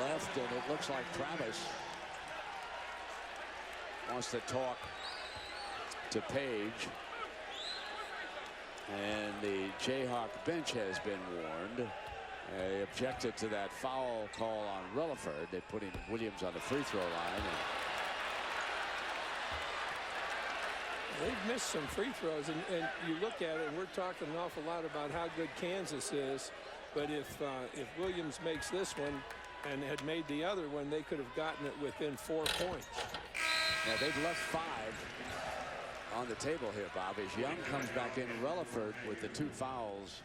left, and it looks like Travis wants to talk to Page. And the Jayhawk bench has been warned. They objected to that foul call on Relaford. They put in Williams on the free throw line. They've missed some free throws, and you look at it, and we're talking an awful lot about how good Kansas is. But if Williams makes this one and had made the other one, they could have gotten it within 4 points. Now they've left 5 on the table here, Bob. As Young comes back in, Relaford with the 2 fouls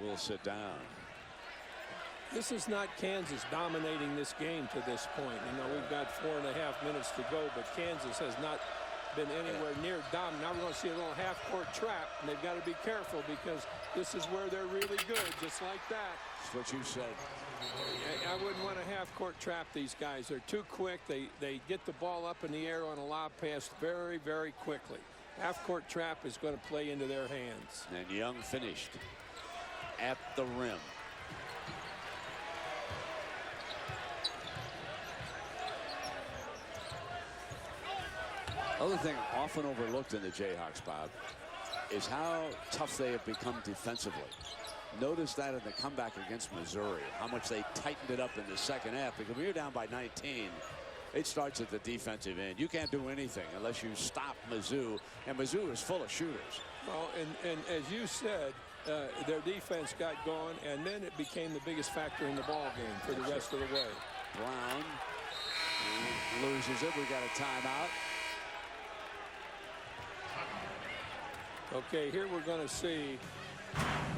will sit down. This is not Kansas dominating this game to this point. You know, we've got 4.5 minutes to go, but Kansas has not been anywhere near dominant. Now we're going to see a little half-court trap, and they've got to be careful because this is where they're really good, just like that. That's what you said. I wouldn't want to half-court trap these guys. They're too quick. They get the ball up in the air on a lob pass very, very quickly. Half-court trap is going to play into their hands. And Young finished at the rim. Other thing often overlooked in the Jayhawks, Bob, is how tough they have become defensively. Notice that in the comeback against Missouri, how much they tightened it up in the second half. Because when you're down by 19, it starts at the defensive end. You can't do anything unless you stop Mizzou, and Mizzou is full of shooters. Well, and as you said, their defense got going, and then it became the biggest factor in the ball game for the rest of the way. Brown loses it. We got a timeout. Okay, here we're going to see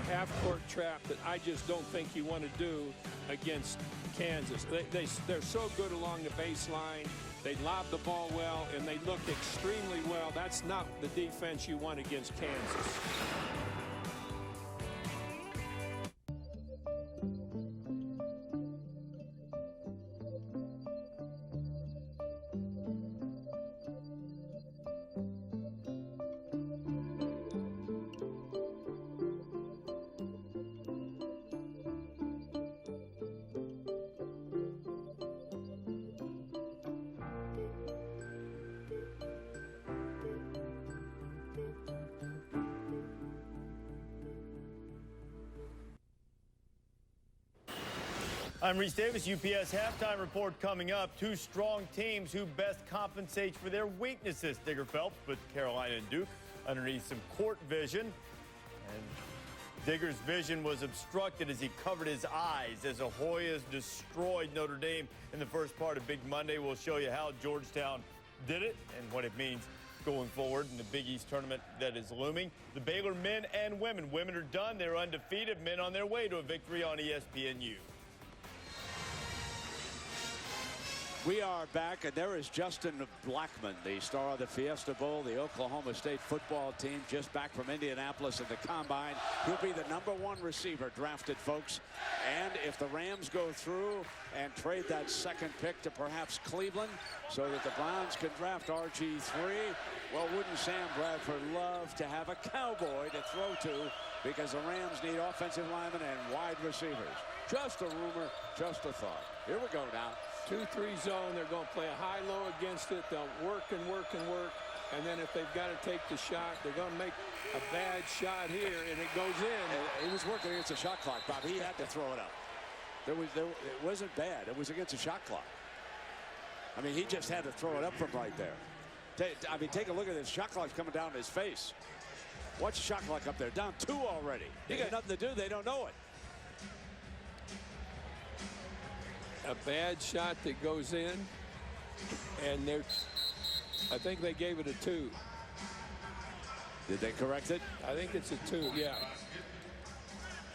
half-court trap that I just don't think you want to do against Kansas. They're so good along the baseline. They lob the ball well, and they look extremely well. That's not the defense you want against Kansas. I'm Reese Davis. UPS halftime report coming up. Two strong teams who best compensates for their weaknesses. Digger Phelps put Carolina and Duke underneath some court vision. And Digger's vision was obstructed as he covered his eyes as the Hoyas destroyed Notre Dame in the first part of Big Monday. We'll show you how Georgetown did it and what it means going forward in the Big East tournament that is looming. The Baylor men and women. Women are done. They're undefeated. Men on their way to a victory on ESPNU. We are back, and there is Justin Blackman, the star of the Fiesta Bowl, the Oklahoma State football team, just back from Indianapolis in the Combine. He'll be the #1 receiver drafted, folks. And if the Rams go through and trade that second pick to perhaps Cleveland so that the Browns can draft RG3, well, wouldn't Sam Bradford love to have a Cowboy to throw to, because the Rams need offensive linemen and wide receivers. Just a rumor, just a thought. Here we go now. 2-3 zone. They're going to play a high-low against it. They'll work and work and work. And then if they've got to take the shot, they're going to make a bad shot here, and it goes in. He was working against the shot clock, Bob. He had to throw it up. It wasn't bad. It was against the shot clock. I mean, he just had to throw it up from right there. Take a look at this. Shot clock's coming down his face. Watch the shot clock up there. Down 2 already. He got nothing to do. They don't know it. A bad shot that goes in, and I think they gave it a 2. Did they correct it? I think it's a 2, yeah.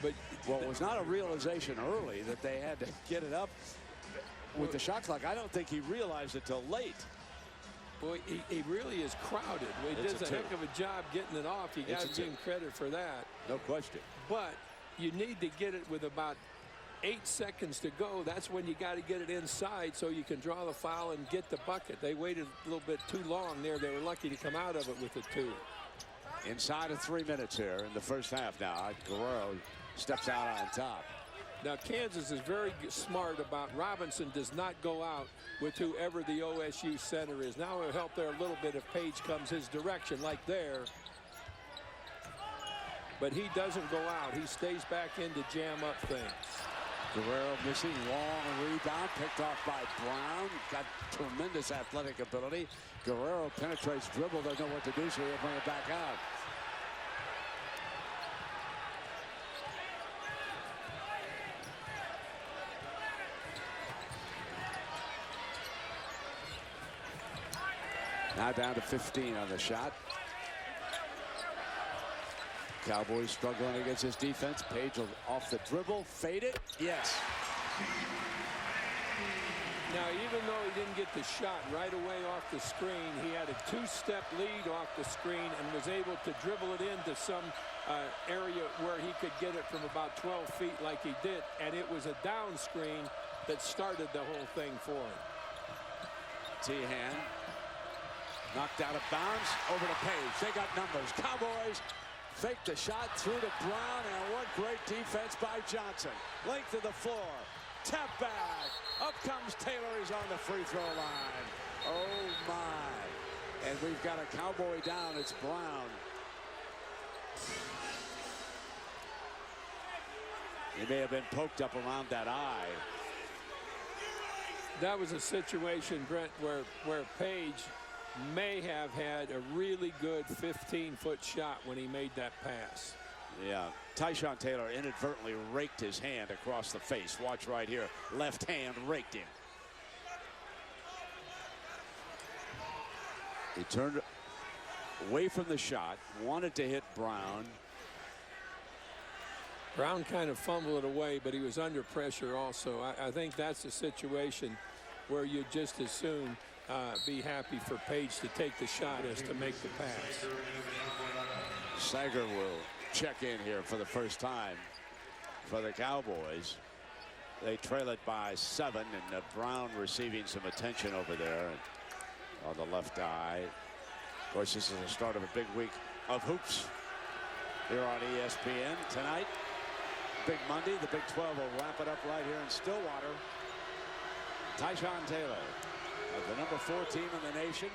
But well, it was not a realization early that they had to get it up with the shot clock. I don't think he realized it till late. Boy, he really is crowded. He does a heck of a job getting it off. You got to give him credit for that. No question. But you need to get it with about 8 seconds to go. That's when you got to get it inside so you can draw the foul and get the bucket. They waited a little bit too long there. They were lucky to come out of it with a 2. Inside of 3 minutes here in the first half now. Guerrero steps out on top. Now, Kansas is very smart about Robinson does not go out with whoever the OSU center is. Now it'll help there a little bit if Page comes his direction like there. But he doesn't go out. He stays back in to jam up things. Guerrero missing, long rebound, picked off by Brown. Got tremendous athletic ability. Guerrero penetrates, dribble, doesn't know what to do, so he'll bring it back out. Now down to 15 on the shot. Cowboys struggling against his defense. Page off the dribble, fade it. Yes. Now, even though he didn't get the shot right away off the screen, he had a 2-step lead off the screen and was able to dribble it into some area where he could get it from about 12 feet like he did. And it was a down screen that started the whole thing for him. Tehan knocked out of bounds, over to Page. They got numbers. Cowboys fake the shot through to Brown, and what great defense by Johnson. Length of the floor. Tap back. Up comes Taylor. He's on the free throw line. Oh, my. And we've got a Cowboy down. It's Brown. He may have been poked up around that eye. That was a situation, Brent, where Page may have had a really good 15-foot shot when he made that pass. Yeah, Tyshawn Taylor inadvertently raked his hand across the face. Watch right here. Left hand raked him. He turned away from the shot, wanted to hit Brown. Brown kind of fumbled it away, but he was under pressure also. I think that's a situation where you'd just as soon be happy for Page to take the shot as to make the pass. Sager will check in here for the first time for the Cowboys. They trail it by 7, and Brown receiving some attention over there on the left eye. Of course, this is the start of a big week of hoops here on ESPN tonight. Big Monday. The Big 12 will wrap it up right here in Stillwater. Tyshawn Taylor, of the number 4 team in the nation,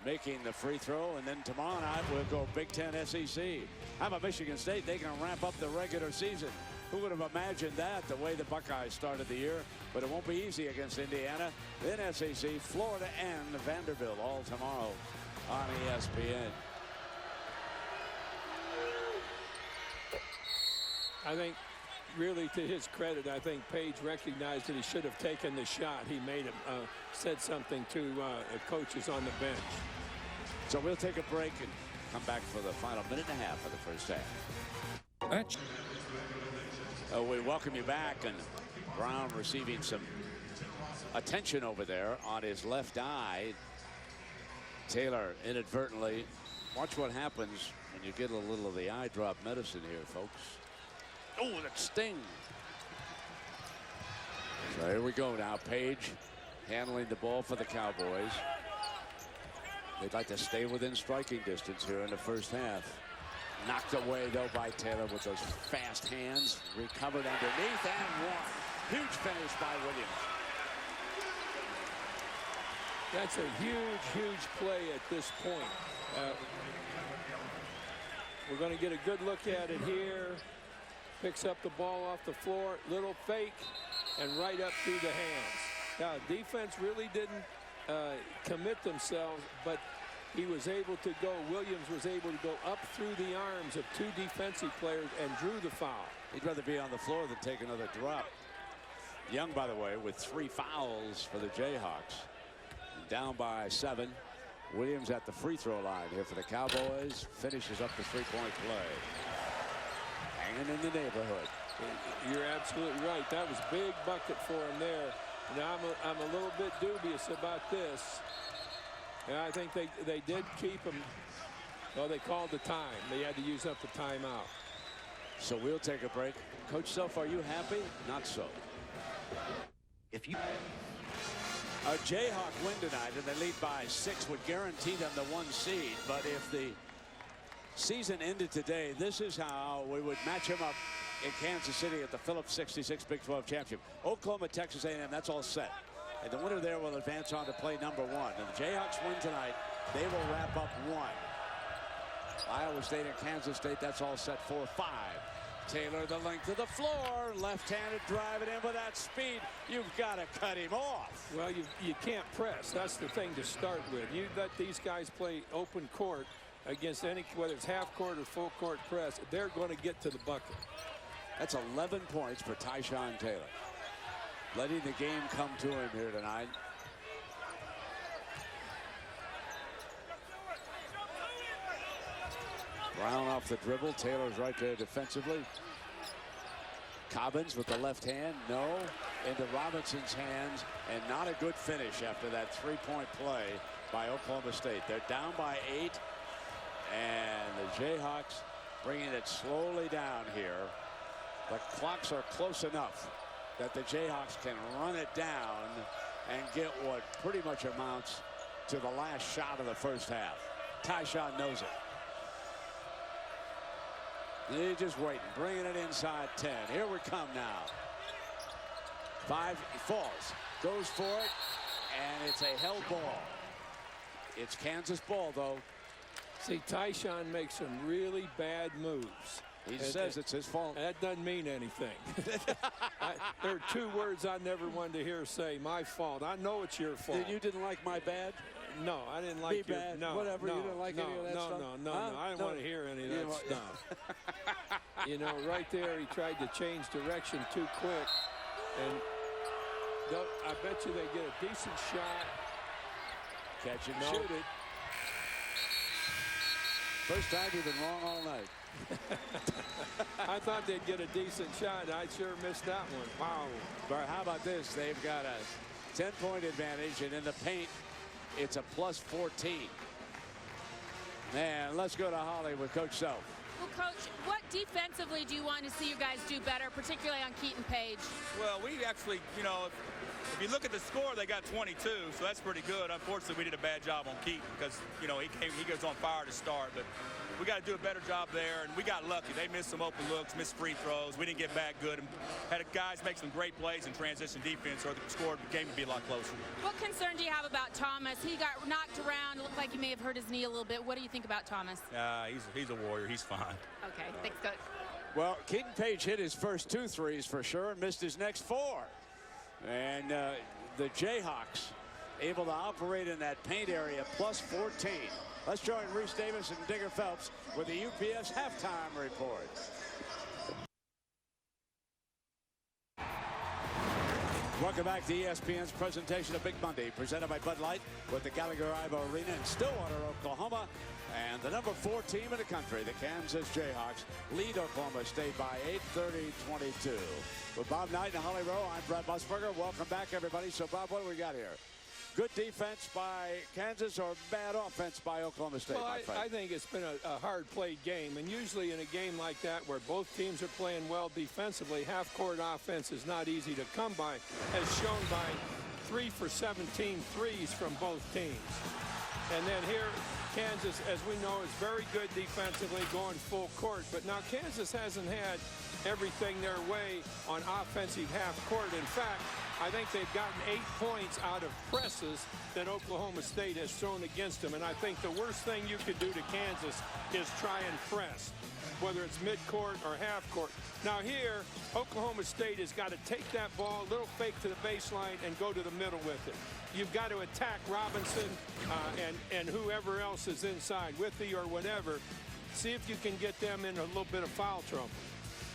making the free throw, and then tomorrow night we'll go Big Ten SEC. How about Michigan State? They can ramp up the regular season. Who would have imagined that, the way the Buckeyes started the year? But it won't be easy against Indiana. Then SEC, Florida, and Vanderbilt all tomorrow on ESPN. I think, really, to his credit, I think Page recognized that he should have taken the shot. He made him, said something to the coaches on the bench. So we'll take a break and come back for the final minute and a half of the first half. We welcome you back, and Brown receiving some attention over there on his left eye. Taylor inadvertently. Watch what happens when you get a little of the eye drop medicine here, folks. Oh, that sting. So here we go now. Page handling the ball for the Cowboys. They'd like to stay within striking distance here in the first half. Knocked away, though, by Taylor with those fast hands. Recovered underneath and one. Huge finish by Williams. That's a huge, huge play at this point. We're going to get a good look at it here. Picks up the ball off the floor. Little fake and right up through the hands. Now, defense really didn't commit themselves, but he was able to go. Williams was able to go up through the arms of two defensive players and drew the foul. He'd rather be on the floor than take another drop. Young, by the way, with 3 fouls for the Jayhawks. Down by 7. Williams at the free throw line here for the Cowboys. Finishes up the three-point play. Hanging in the neighborhood. You're absolutely right. That was a big bucket for him there. Now I'm a little bit dubious about this. And I think they did keep him. Well, they called the time. They had to use up the timeout. So we'll take a break. Coach Self, are you happy? Not so. If you A Jayhawk win tonight and they lead by 6 would guarantee them the 1 seed. But if the season ended today, this is how we would match him up in Kansas City at the Phillips 66 Big 12 Championship. Oklahoma, Texas A&M, that's all set. And the winner there will advance on to play number 1. And the Jayhawks win tonight. They will wrap up 1. Iowa State and Kansas State, that's all set for 5. Taylor the length of the floor. Left-handed drive it in with that speed. You've got to cut him off. Well, you can't press. That's the thing to start with. You let these guys play open court against any, whether it's half court or full court press, they're going to get to the bucket. That's 11 points for Tyshawn Taylor. Letting the game come to him here tonight. Brown off the dribble. Taylor's right there defensively. Cobbins with the left hand. No. Into Robinson's hands. And not a good finish after that three-point play by Oklahoma State. They're down by 8. And the Jayhawks bringing it slowly down here. The clocks are close enough that the Jayhawks can run it down and get what pretty much amounts to the last shot of the first half. Tyshawn knows it. He's just waiting, bringing it inside 10. Here we come now. 5 falls, goes for it, and it's a held ball. It's Kansas ball, though. See, Tyshawn makes some really bad moves. He says it's his fault. That doesn't mean anything. There are 2 words I never wanted to hear say, my fault. I know it's your fault. You didn't like my bad? No, I didn't like your bad. No, whatever. No, you didn't like any of that stuff? No. I didn't want to hear any of that stuff. You know, right there, he tried to change direction too quick. And I bet you they get a decent shot. Catch and shoot it. First time you've been wrong all night. I thought they'd get a decent shot. I sure missed that one. Wow. But how about this? They've got a 10-point advantage, and in the paint, it's a plus 14. Man, let's go to Holly with Coach Self. Well, Coach, what defensively do you want to see you guys do better, particularly on Keaton Page? Well, we actually, you know, if you look at the score, they got 22, so that's pretty good. Unfortunately, we did a bad job on Keaton because, you know, he goes on fire to start. But we got to do a better job there, and we got lucky. They missed some open looks, missed free throws. We didn't get back good, and had guys make some great plays in transition defense, or the game would be a lot closer. What concern do you have about Thomas? He got knocked around. It looked like he may have hurt his knee a little bit. What do you think about Thomas? He's a warrior. He's fine. Okay, thanks, Coach. Well, Keaton Page hit his first 2 threes for sure and missed his next 4. And the Jayhawks able to operate in that paint area, plus 14. Let's join Reese Davis and Digger Phelps with the UPS halftime report. Welcome back to ESPN's presentation of Big Monday, presented by Bud Light with the Gallagher-Iba Arena in Stillwater, Oklahoma. And the number 4 team in the country, the Kansas Jayhawks, lead Oklahoma State by 8:30-22. With Bob Knight and Holly Rowe, I'm Brett Musburger. Welcome back, everybody. So, Bob, what do we got here? Good defense by Kansas or bad offense by Oklahoma State? Well, I think it's been a hard-played game. And usually in a game like that where both teams are playing well defensively, half-court offense is not easy to come by, as shown by 3 for 17 threes from both teams. And then here, Kansas, as we know, is very good defensively, going full court. But now Kansas hasn't had everything their way on offensive half court. In fact, I think they've gotten 8 points out of presses that Oklahoma State has thrown against them. And I think the worst thing you could do to Kansas is try and press, whether it's midcourt or half court. Now here, Oklahoma State has got to take that ball, little fake to the baseline, and go to the middle with it. You've got to attack Robinson and whoever else is inside, Withy or whatever. See if you can get them in a little bit of foul trouble.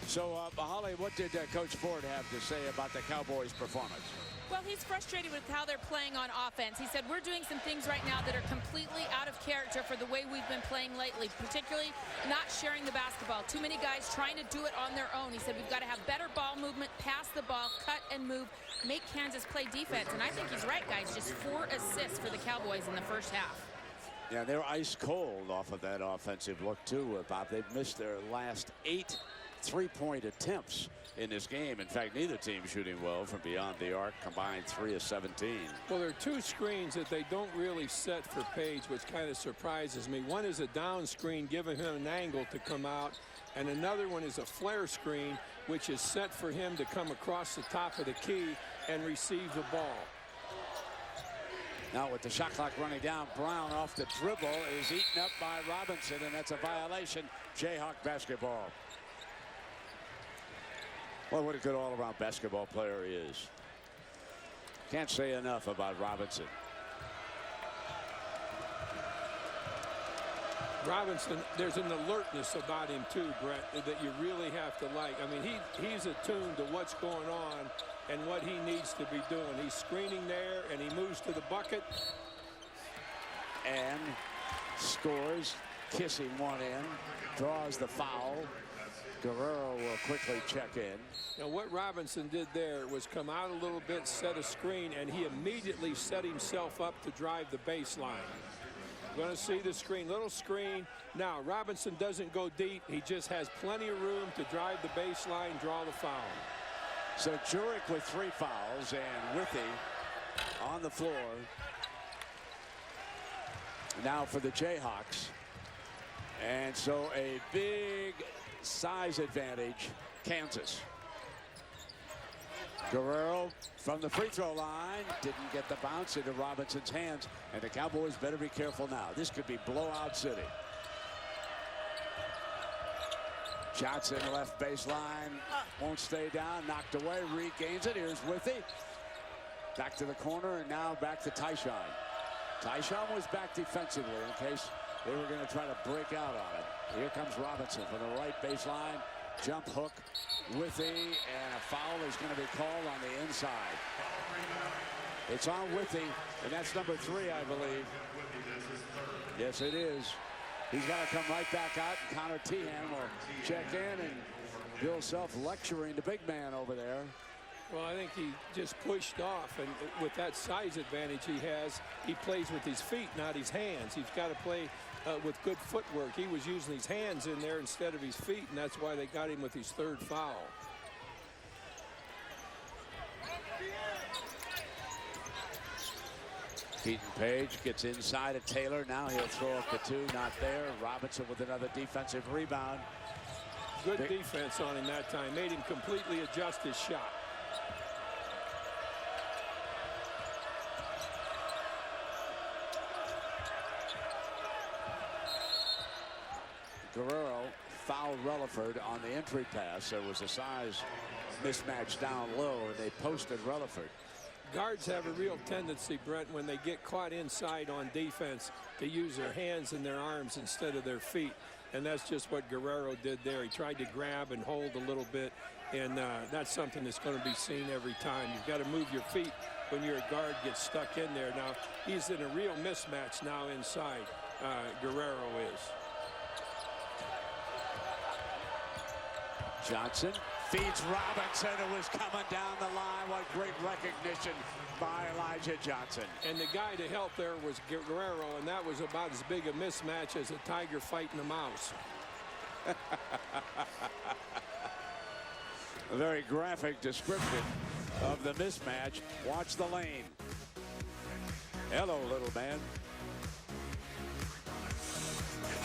So, Holly, what did Coach Ford have to say about the Cowboys' performance? Well, he's frustrated with how they're playing on offense. He said, we're doing some things right now that are completely out of character for the way we've been playing lately, particularly not sharing the basketball. Too many guys trying to do it on their own. He said, we've got to have better ball movement, pass the ball, cut and move, make Kansas play defense. And I think he's right, guys. Just 4 assists for the Cowboys in the first half. Yeah, they're ice cold off of that offensive look, too, Bob. They've missed their last 8 3-point attempts in this game. In fact, neither team shooting well from beyond the arc, combined 3 of 17. Well, there are 2 screens that they don't really set for Page, which kind of surprises me. One is a down screen, giving him an angle to come out, and another one is a flare screen, which is set for him to come across the top of the key and receive the ball. Now with the shot clock running down, Brown off the dribble is eaten up by Robinson, and that's a violation. Jayhawk basketball. Well, what a good all-around basketball player he is. Can't say enough about Robinson. Robinson, there's an alertness about him too, Brett, that you really have to like. I mean, he's attuned to what's going on and what he needs to be doing. He's screening there, and he moves to the bucket. And scores, kissing one in, draws the foul. Guerrero will quickly check in. Now, what Robinson did there was come out a little bit, set a screen, and he immediately set himself up to drive the baseline. Going to see the screen, little screen. Now, Robinson doesn't go deep. He just has plenty of room to drive the baseline, draw the foul. So Jurek with 3 fouls, and Withy on the floor. Now for the Jayhawks. And so a big size advantage, Kansas. Guerrero from the free throw line didn't get the bounce into Robinson's hands, and the Cowboys better be careful now. This could be blowout city. Shots in left baseline, won't stay down, knocked away, regains it. Here's Withy. Back to the corner, and now back to Tyshawn. Tyshawn was back defensively in case they were going to try to break out on it. Here comes Robinson from the right baseline. Jump hook, Withy, and a foul is going to be called on the inside. It's on Withy, and that's number 3, I believe. Yes, it is. He's got to come right back out, and Connor Tehan will check in, and Bill Self lecturing the big man over there. Well, I think he just pushed off, and with that size advantage he has, he plays with his feet, not his hands. He's got to play with good footwork. He was using his hands in there instead of his feet, and that's why they got him with his 3rd foul. Keaton Page gets inside of Taylor. Now he'll throw up the 2, not there. Robinson with another defensive rebound. Good defense on him that time. Made him completely adjust his shot. Guerrero fouled Relaford on the entry pass. There was a size mismatch down low, and they posted Relaford. Guards have a real tendency, Brent, when they get caught inside on defense, to use their hands and their arms instead of their feet. And that's just what Guerrero did there. He tried to grab and hold a little bit, and that's something that's going to be seen every time. You've got to move your feet when your guard gets stuck in there. Now, he's in a real mismatch now inside, Guerrero is. Johnson feeds Robinson, who was coming down the line. What great recognition by Elijah Johnson. And the guy to help there was Guerrero, and that was about as big a mismatch as a tiger fighting a mouse. A very graphic description of the mismatch. Watch the lane. Hello, little man.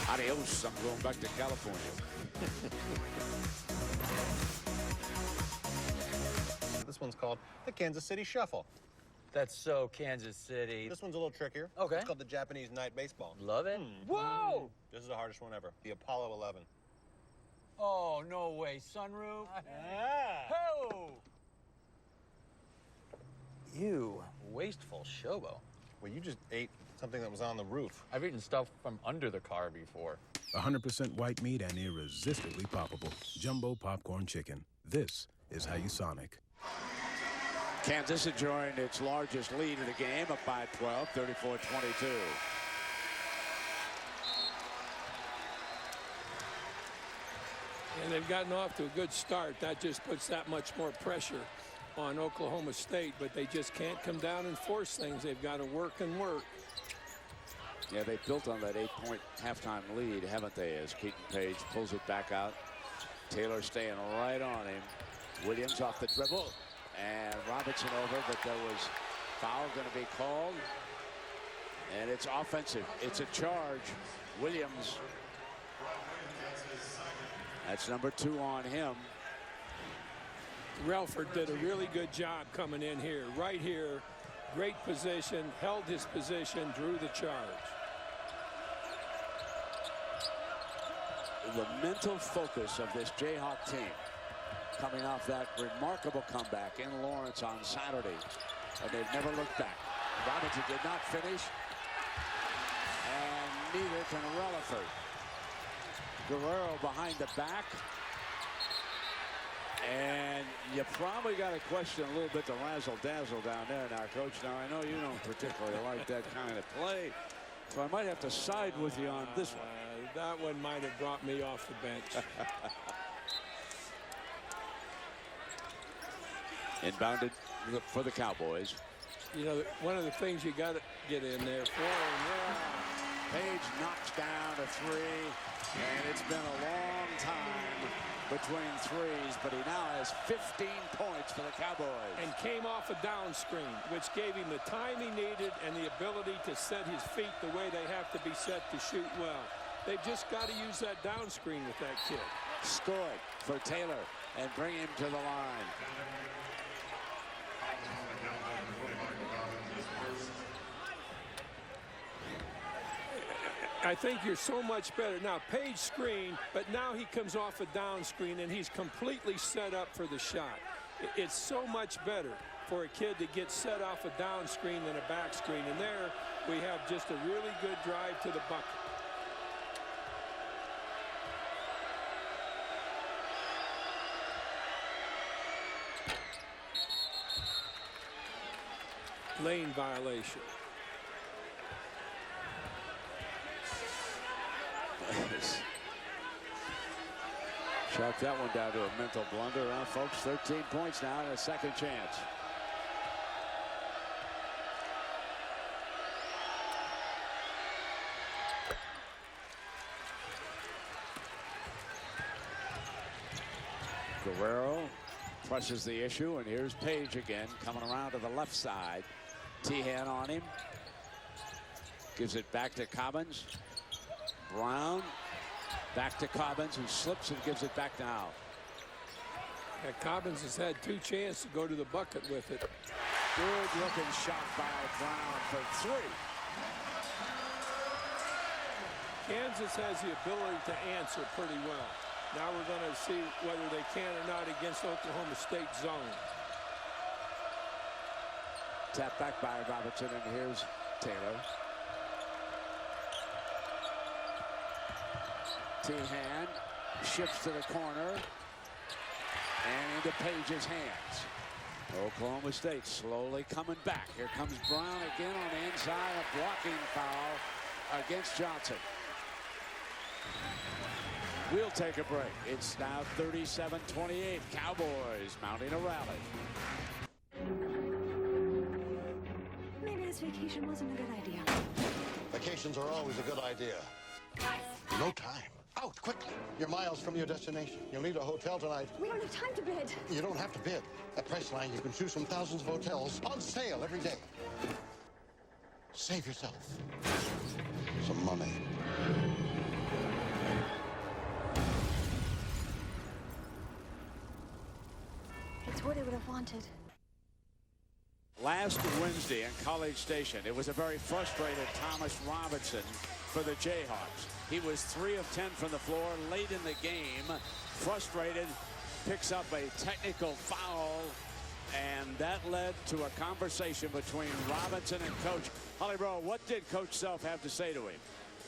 Adios, I'm going back to California. This one's called the Kansas City Shuffle. That's so Kansas City. This one's a little trickier. Okay. It's called the Japanese Night Baseball. Love it. Whoa! This is the hardest one ever. The Apollo 11. Oh, no way. Sunroof? Yeah. Oh! You wasteful showbo. Well, you just ate something that was on the roof. I've eaten stuff from under the car before. 100% white meat and irresistibly poppable. Jumbo popcorn chicken. This is how you Sonic. Kansas enjoying its largest lead of the game, up by 12, 34-22. And they've gotten off to a good start. That just puts that much more pressure on Oklahoma State, but they just can't come down and force things. They've got to work and work. Yeah, they built on that 8-point halftime lead, haven't they, as Keaton Page pulls it back out. Taylor staying right on him. Williams off the dribble. And Robinson over, but there was foul going to be called. And it's offensive. It's a charge. Williams. That's number 2 on him. Relaford did a really good job coming in here. Right here, great position, held his position, drew the charge. The mental focus of this Jayhawk team, coming off that remarkable comeback in Lawrence on Saturday, and they've never looked back. Robinson did not finish, and neither can Relaford. Guerrero behind the back, and you probably got to question a little bit the razzle-dazzle down there now, Coach. Now, I know you don't particularly like that kind of play, so I might have to side with you on this one. That one might have brought me off the bench. Inbounded for the Cowboys. You know, one of the things you got to get in there for him. Yeah. Page knocks down a 3, and it's been a long time between threes, but he now has 15 points for the Cowboys. And came off a down screen, which gave him the time he needed and the ability to set his feet the way they have to be set to shoot well. They've just got to use that down screen with that kid. Score it for Taylor and bring him to the line. I think you're so much better. Now, Page screen, but now he comes off a down screen and he's completely set up for the shot. It's so much better for a kid to get set off a down screen than a back screen. And there we have just a really good drive to the bucket. Lane violation. Chalk that one down to a mental blunder. Folks, 13 points now and a second chance. Guerrero presses the issue, and here's Page again coming around to the left side. Tehan on him. Gives it back to Cobbins. Brown back to Cobbins, who slips and gives it back now. Yeah, Cobbins has had 2 chances to go to the bucket with it. Good looking shot by Brown for 3. Kansas has the ability to answer pretty well. Now we're going to see whether they can or not against Oklahoma State zone. Tap back by Robinson, and here's Taylor. T-hand shifts to the corner and into Page's hands. Oklahoma State slowly coming back. Here comes Brown again on the inside. A blocking foul against Johnson. We'll take a break. It's now 37-28. Cowboys mounting a rally. Maybe this vacation wasn't a good idea. Vacations are always a good idea. No time. Out, quickly. You're miles from your destination. You'll need a hotel tonight. We don't have time to bid. You don't have to bid. At Priceline, you can choose from thousands of hotels on sale every day. Save yourself some money. It's what I would have wanted. Last Wednesday in College Station, it was a very frustrated Thomas Robinson for the Jayhawks. He was 3 of 10 from the floor late in the game. Frustrated, picks up a technical foul, and that led to a conversation between Robinson and Coach. Holly Rowe, what did Coach Self have to say to him?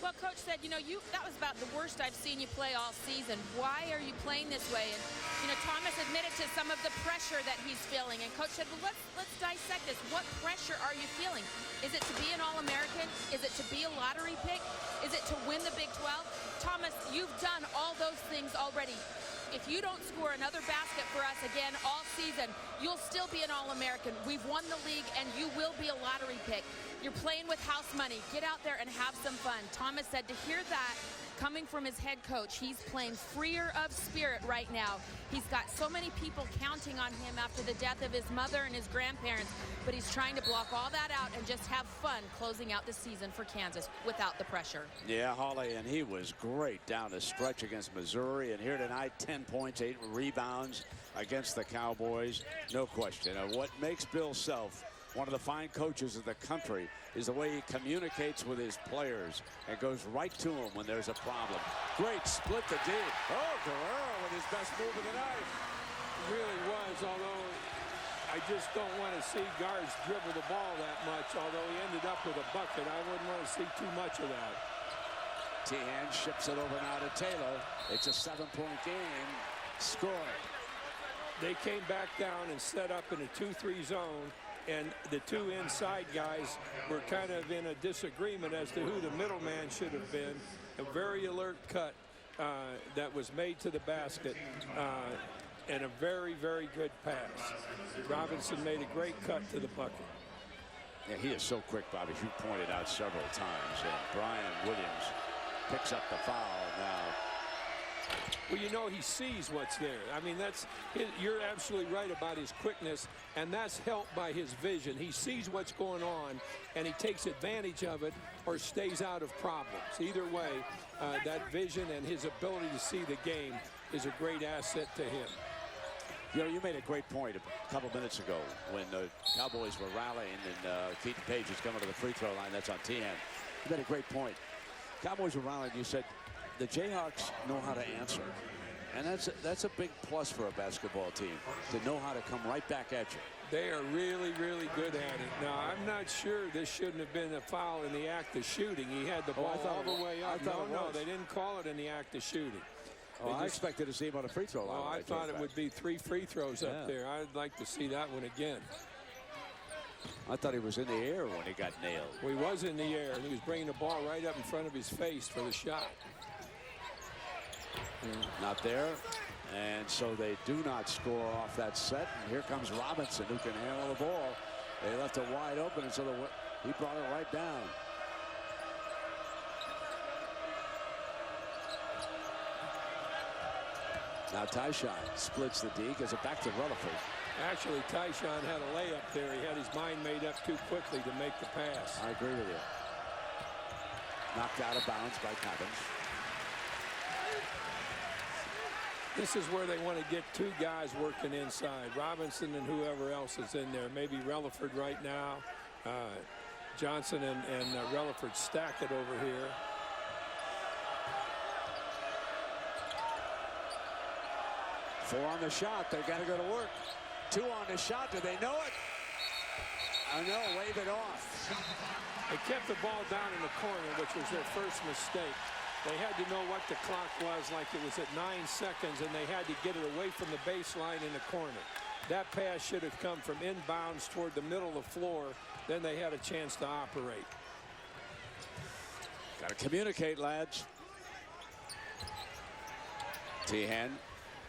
Well, Coach said, that was about the worst I've seen you play all season. Why are you playing this way? And, Thomas admitted to some of the pressure that he's feeling. And Coach said, well, let's dissect this. What pressure are you feeling? Is it to be an All-American? Is it to be a lottery pick? Is it to win the Big 12? Thomas, you've done all those things already. If you don't score another basket for us again all season, you'll still be an All-American. We've won the league, and you will be a lottery pick. You're playing with house money. Get out there and have some fun. Thomas said to hear that coming from his head coach, he's playing freer of spirit right now. He's got so many people counting on him after the death of his mother and his grandparents, but he's trying to block all that out and just have fun closing out the season for Kansas without the pressure. Yeah, Holly, and he was great down the stretch against Missouri, and here tonight, 10 points, 8 rebounds against the Cowboys. No question. What makes Bill Self one of the fine coaches of the country is the way he communicates with his players and goes right to them when there's a problem. Great split the D. Oh, Guerrero with his best move of the night. It really was, although I just don't want to see guards dribble the ball that much. Although he ended up with a bucket, I wouldn't want to see too much of that. T-hand ships it over now to Taylor. It's a 7-point game. Scoring. They came back down and set up in a 2-3 zone. And the two inside guys were kind of in a disagreement as to who the middleman should have been. A very alert cut that was made to the basket and a very, very good pass. Robinson made a great cut to the bucket. Yeah, he is so quick, Bobby. You pointed out several times. And Brian Williams picks up the foul now. Well, he sees what's there. I mean, you're absolutely right about his quickness, and that's helped by his vision. He sees what's going on, and he takes advantage of it or stays out of problems. Either way, that vision and his ability to see the game is a great asset to him. You made a great point a couple minutes ago when the Cowboys were rallying and Keaton Page is coming to the free throw line. That's on T-hand. You made a great point. Cowboys were rallying. You said the Jayhawks know how to answer. And that's a big plus for a basketball team, to know how to come right back at you. They are really, really good at it. Now, I'm not sure this shouldn't have been a foul in the act of shooting. He had the ball all the way up. No, they didn't call it in the act of shooting. I expected to see him on a free throw line. Oh, I thought it would be 3 free throws up there. I'd like to see that one again. I thought he was in the air when he got nailed. Well, he was in the air, and he was bringing the ball right up in front of his face for the shot. Not there, and so they do not score off that set. And here comes Robinson, who can handle the ball. They left it wide open, and so he brought it right down. Now Tyshawn splits the D, gives it back to Rutherford. Actually, Tyshawn had a layup there. He had his mind made up too quickly to make the pass. I agree with you. Knocked out of bounds by Cobbins. This is where they want to get two guys working inside. Robinson and whoever else is in there. Maybe Rutherford right now. Johnson and Rutherford stack it over here. 4 on the shot. They've got to go to work. 2 on the shot. Do they know it? Oh, no, wave it off. They kept the ball down in the corner, which was their first mistake. They had to know what the clock was, like it was at 9 seconds, and they had to get it away from the baseline in the corner. That pass should have come from inbounds toward the middle of the floor. Then they had a chance to operate. Got to communicate, lads. Tehan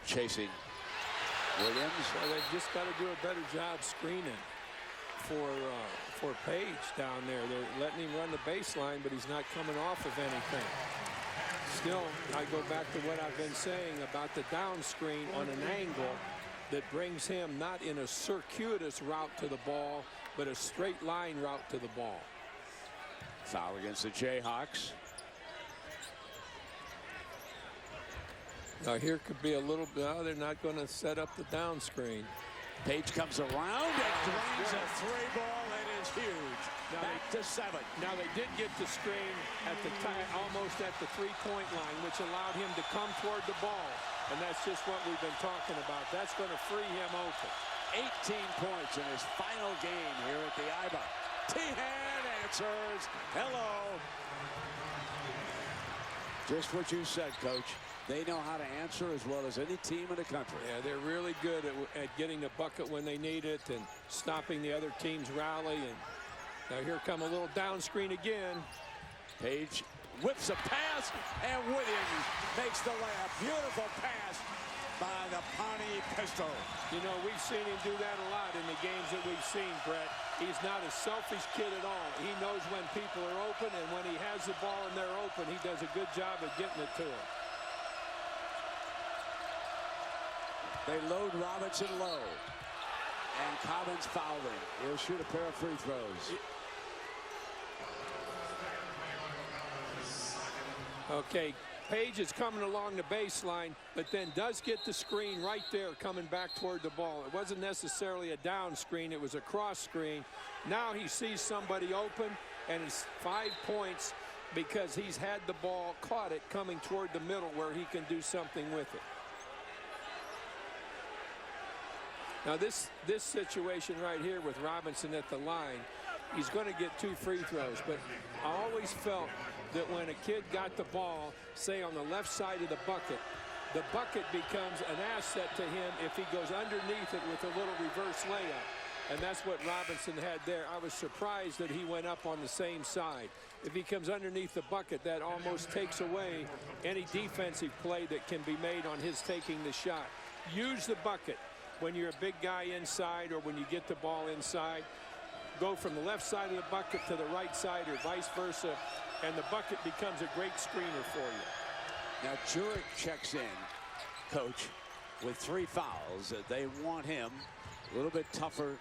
chasing Williams. Well, they've just got to do a better job screening for Page down there. They're letting him run the baseline, but he's not coming off of anything. Still, I go back to what I've been saying about the down screen on an angle that brings him not in a circuitous route to the ball, but a straight line route to the ball. Foul against the Jayhawks. Now here could be a little bit. Oh, they're not going to set up the down screen. Page comes around and drains a 3-ball. It is huge. Now back to 7. Now they did get the screen at the almost at the 3-point line, which allowed him to come toward the ball. And that's just what we've been talking about. That's going to free him open. 18 points in his final game here at the IBA. Tehan answers. Hello. Just what you said, Coach. They know how to answer as well as any team in the country. Yeah, they're really good at getting the bucket when they need it and stopping the other team's rally. And now here come a little down screen again. Page whips a pass, and Williams makes the layup. Beautiful pass by the Pawnee Pistol. You know, we've seen him do that a lot in the games that we've seen, Brett. He's not a selfish kid at all. He knows when people are open, and when he has the ball and they're open, he does a good job of getting it to them. They load Robinson low. And Cobbins fouling. He'll shoot a pair of free throws. Okay, Page is coming along the baseline, but then does get the screen right there coming back toward the ball. It wasn't necessarily a down screen. It was a cross screen. Now he sees somebody open, and it's 5 points because he's had the ball, caught it, coming toward the middle where he can do something with it. Now this situation right here with Robinson at the line, he's going to get 2 free throws, but I always felt that when a kid got the ball, say on the left side of the bucket becomes an asset to him if he goes underneath it with a little reverse layup. And that's what Robinson had there. I was surprised that he went up on the same side. If he comes underneath the bucket, that almost takes away any defensive play that can be made on his taking the shot. Use the bucket when you're a big guy inside or when you get the ball inside. Go from the left side of the bucket to the right side or vice versa, and the bucket becomes a great screener for you. Now Jurek checks in, Coach, with 3 fouls. They want him a little bit tougher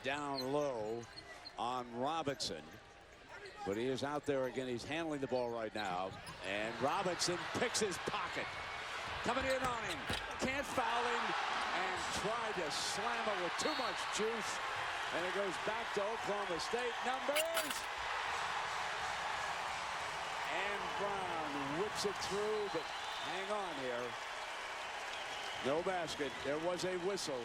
down low on Robinson. But he is out there again. He's handling the ball right now. And Robinson picks his pocket. Coming in on him. Can't foul him. And tried to slam it with too much juice. And it goes back to Oklahoma State. Numbers. And Brown whips it through, but hang on here. No basket. There was a whistle.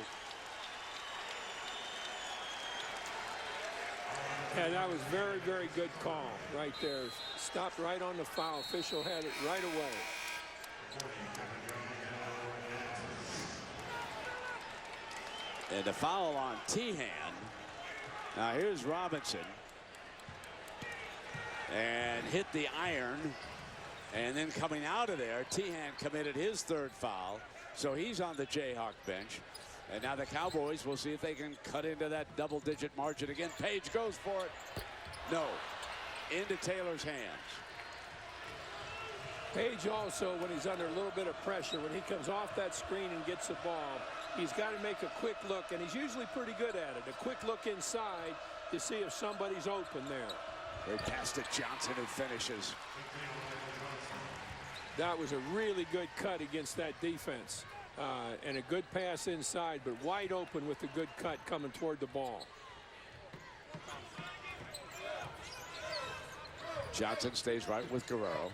And that was very, very good call right there. Stopped right on the foul. Official had it right away. And the foul on Tehan. Now here's Robinson. And hit the iron. And then coming out of there, Tehan committed his 3rd foul. So he's on the Jayhawk bench. And now the Cowboys will see if they can cut into that double-digit margin again. Page goes for it. No. Into Taylor's hands. Page also, when he's under a little bit of pressure, when he comes off that screen and gets the ball, he's got to make a quick look, and he's usually pretty good at it. A quick look inside to see if somebody's open there. They pass to Johnson, who finishes. That was a really good cut against that defense. And a good pass inside, but wide open with a good cut coming toward the ball. Johnson stays right with Guerrero.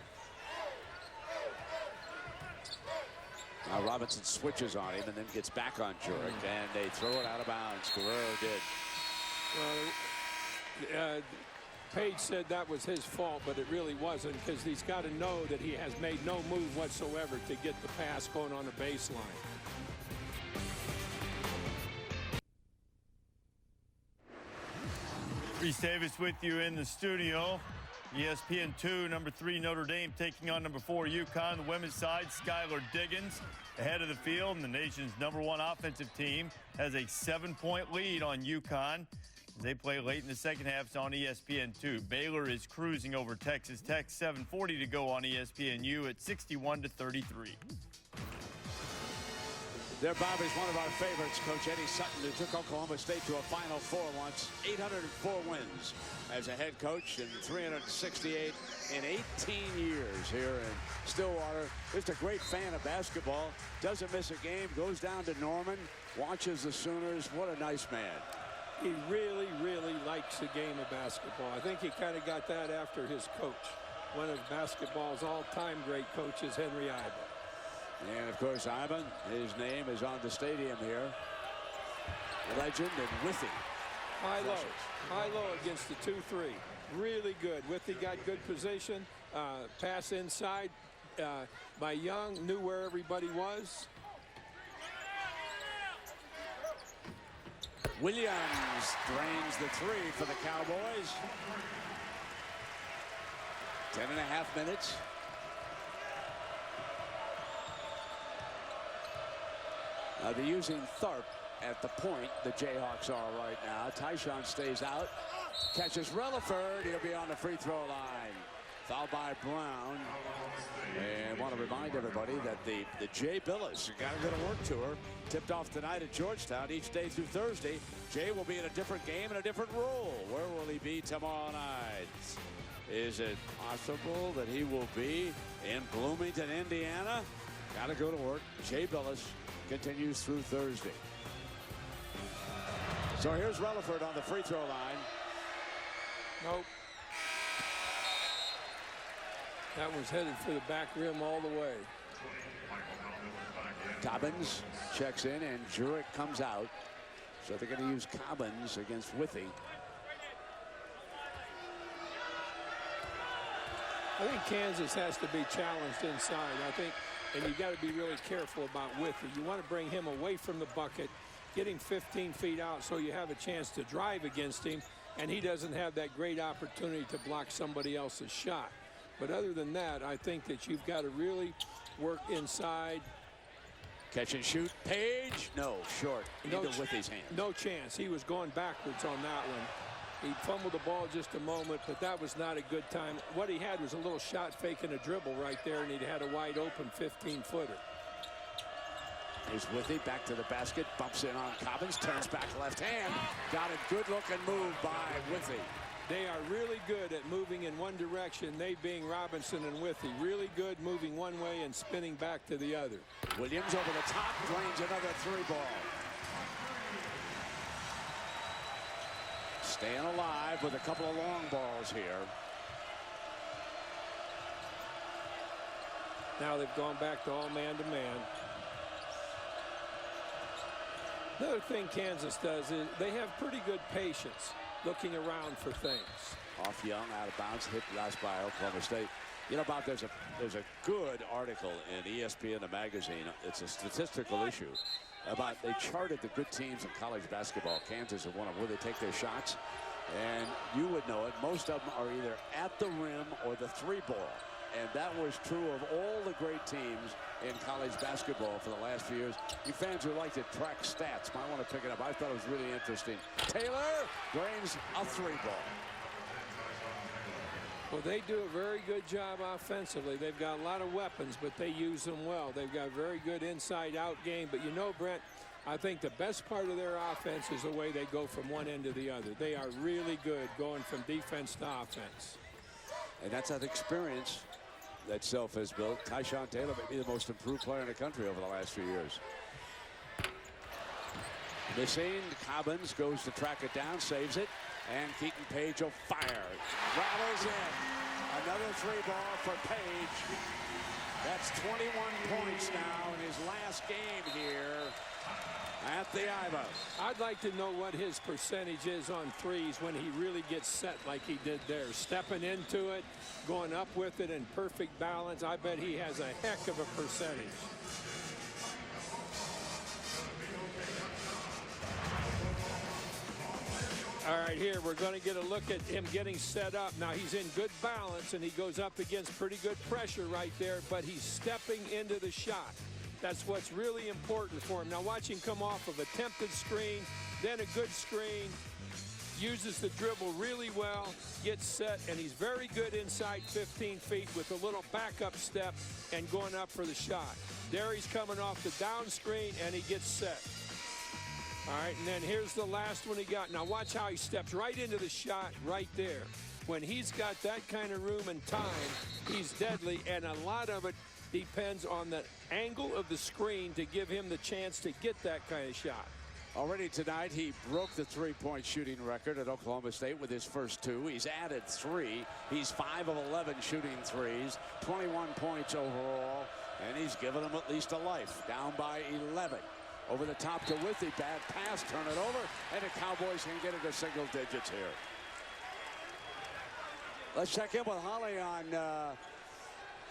Robinson switches on him and then gets back on Jurek, and they throw it out of bounds. Guerrero did. Well, Page said that was his fault, but it really wasn't, because he's got to know that he has made no move whatsoever to get the pass going on the baseline. Reese Davis with you in the studio. ESPN2, number 3 Notre Dame taking on number 4 UConn. The women's side, Skylar Diggins ahead of the field, and the nation's number 1 offensive team has a 7-point lead on UConn. As they play late in the second half, it's on ESPN2. Baylor is cruising over Texas Tech, 7:40 to go on ESPNU at 61-33. There, Bob, is one of our favorites, Coach Eddie Sutton, who took Oklahoma State to a Final Four once. 804 wins as a head coach and 368 in 18 years here in Stillwater. Just a great fan of basketball. Doesn't miss a game. Goes down to Norman. Watches the Sooners. What a nice man. He really, really likes the game of basketball. I think he kind of got that after his coach, one of basketball's all-time great coaches, Henry Iba. And, of course, Ivan, his name is on the stadium here. Legend and Withy. High-low against the 2-3. Really good. Withy got good position. Pass inside. By Young, knew where everybody was. Williams drains the 3 for the Cowboys. 10.5 minutes. They're using Tharp at the point. The Jayhawks are right now. Tyshawn stays out. Catches Relaford. He'll be on the free throw line. Foul by Brown. And want to remind everybody that the Jay Billis got to go to work tour. Tipped off tonight at Georgetown each day through Thursday. Jay will be in a different game and a different role. Where will he be tomorrow night? Is it possible that he will be in Bloomington, Indiana? Got to go to work. Jay Billis continues through Thursday. So here's Relaford on the free throw line. Nope. That was headed for the back rim all the way. Cobbins checks in and Jurek comes out. So they're going to use Cobbins against Withy. I think Kansas has to be challenged inside. I think, and you got to be really careful about Withy. You want to bring him away from the bucket, get him 15 feet out so you have a chance to drive against him, and he doesn't have that great opportunity to block somebody else's shot. But other than that, I think that you've got to really work inside. Catch and shoot. Page. No, short. Either with his hand. No chance. He was going backwards on that one. He fumbled the ball just a moment, but that was not a good time. What he had was a little shot fake and a dribble right there, and he had a wide open 15-footer. Here's Withy back to the basket, bumps in on Cobbins, turns back left hand. Got a good-looking move by Withy. They are really good at moving in one direction, they being Robinson and Withy. Really good moving one way and spinning back to the other. Williams over the top, drains another 3 ball. Staying alive with a couple of long balls here. Now they've gone back to all man-to-man. Another thing Kansas does is they have pretty good patience looking around for things. Off Young, out of bounds, hit last by Oklahoma State. You know, Bob, there's a good article in ESPN, the magazine. It's a statistical issue about they charted the good teams in college basketball. Kansas is one of where they take their shots. And you would know it. Most of them are either at the rim or the 3-ball. And that was true of all the great teams in college basketball for the last few years. You fans who like to track stats might want to pick it up. I thought it was really interesting. Taylor drains a 3-ball. Well, they do a very good job offensively. They've got a lot of weapons, but they use them well. They've got a very good inside-out game. But you know, Brent, I think the best part of their offense is the way they go from one end to the other. They are really good going from defense to offense. And that's an experience that Self has built. Tyshawn Taylor may be the most improved player in the country over the last few years. Missing, Cobbins goes to track it down, saves it, and Keaton Page will fire. Rattles in. Another 3-ball for Page. That's 21 points now in his last game here at the Iva. I'd like to know what his percentage is on threes when he really gets set like he did there. Stepping into it, going up with it in perfect balance. I bet he has a heck of a percentage. All right, here we're going to get a look at him getting set up. Now he's in good balance and he goes up against pretty good pressure right there, but he's stepping into the shot. That's what's really important for him. Now watch him come off of attempted screen, then a good screen, uses the dribble really well, gets set, and he's very good inside 15 feet with a little backup step and going up for the shot. There he's coming off the down screen and he gets set. All right, and then here's the last one he got. Now watch how he steps right into the shot right there. When he's got that kind of room and time, he's deadly, and a lot of it depends on the angle of the screen to give him the chance to get that kind of shot. Already tonight, he broke the three-point shooting record at Oklahoma State with his first two. He's added 3. He's 5 of 11 shooting threes, 21 points overall, and he's given them at least a life. Down by 11. Over the top to Withy. Bad pass. Turn it over. And the Cowboys can get into single digits here. Let's check in with Holly on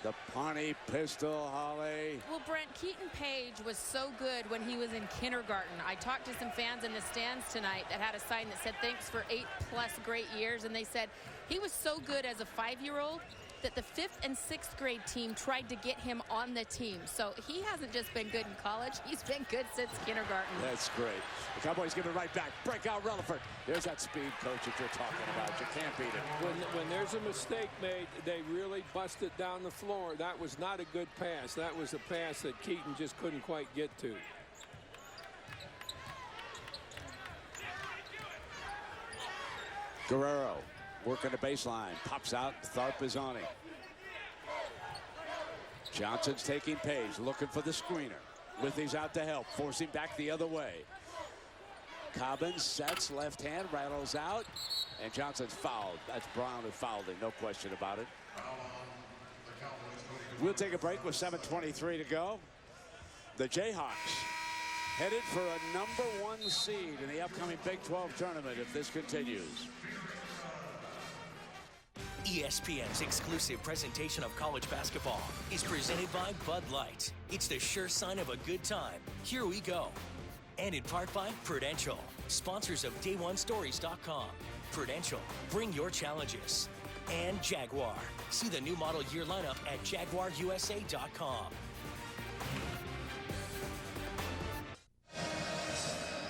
the Pawnee pistol, Holly. Well, Brent, Keaton Page was so good when he was in kindergarten. I talked to some fans in the stands tonight that had a sign that said thanks for 8+ great years. And they said he was so good as a 5-year-old that the 5th and 6th grade team tried to get him on the team. So he hasn't just been good in college, he's been good since kindergarten. That's great. The Cowboys give it right back. Break out Relaford. There's that speed, coach, that you're talking about. You can't beat it. When there's a mistake made, they really bust it down the floor. That was not a good pass. That was a pass that Keaton just couldn't quite get to. Guerrero working the baseline. Pops out. Tharp is on him. Johnson's taking Page. Looking for the screener. Withy's out to help. Forcing back the other way. Cobbins sets. Left hand. Rattles out. And Johnson's fouled. That's Brown who fouled him. No question about it. We'll take a break with 7:23 to go. The Jayhawks headed for a #1 seed in the upcoming Big 12 tournament if this continues. ESPN's exclusive presentation of college basketball is presented by Bud Light. It's the sure sign of a good time. Here we go. And in part by Prudential, sponsors of DayOneStories.com. Prudential, bring your challenges. And Jaguar. See the new model year lineup at JaguarUSA.com.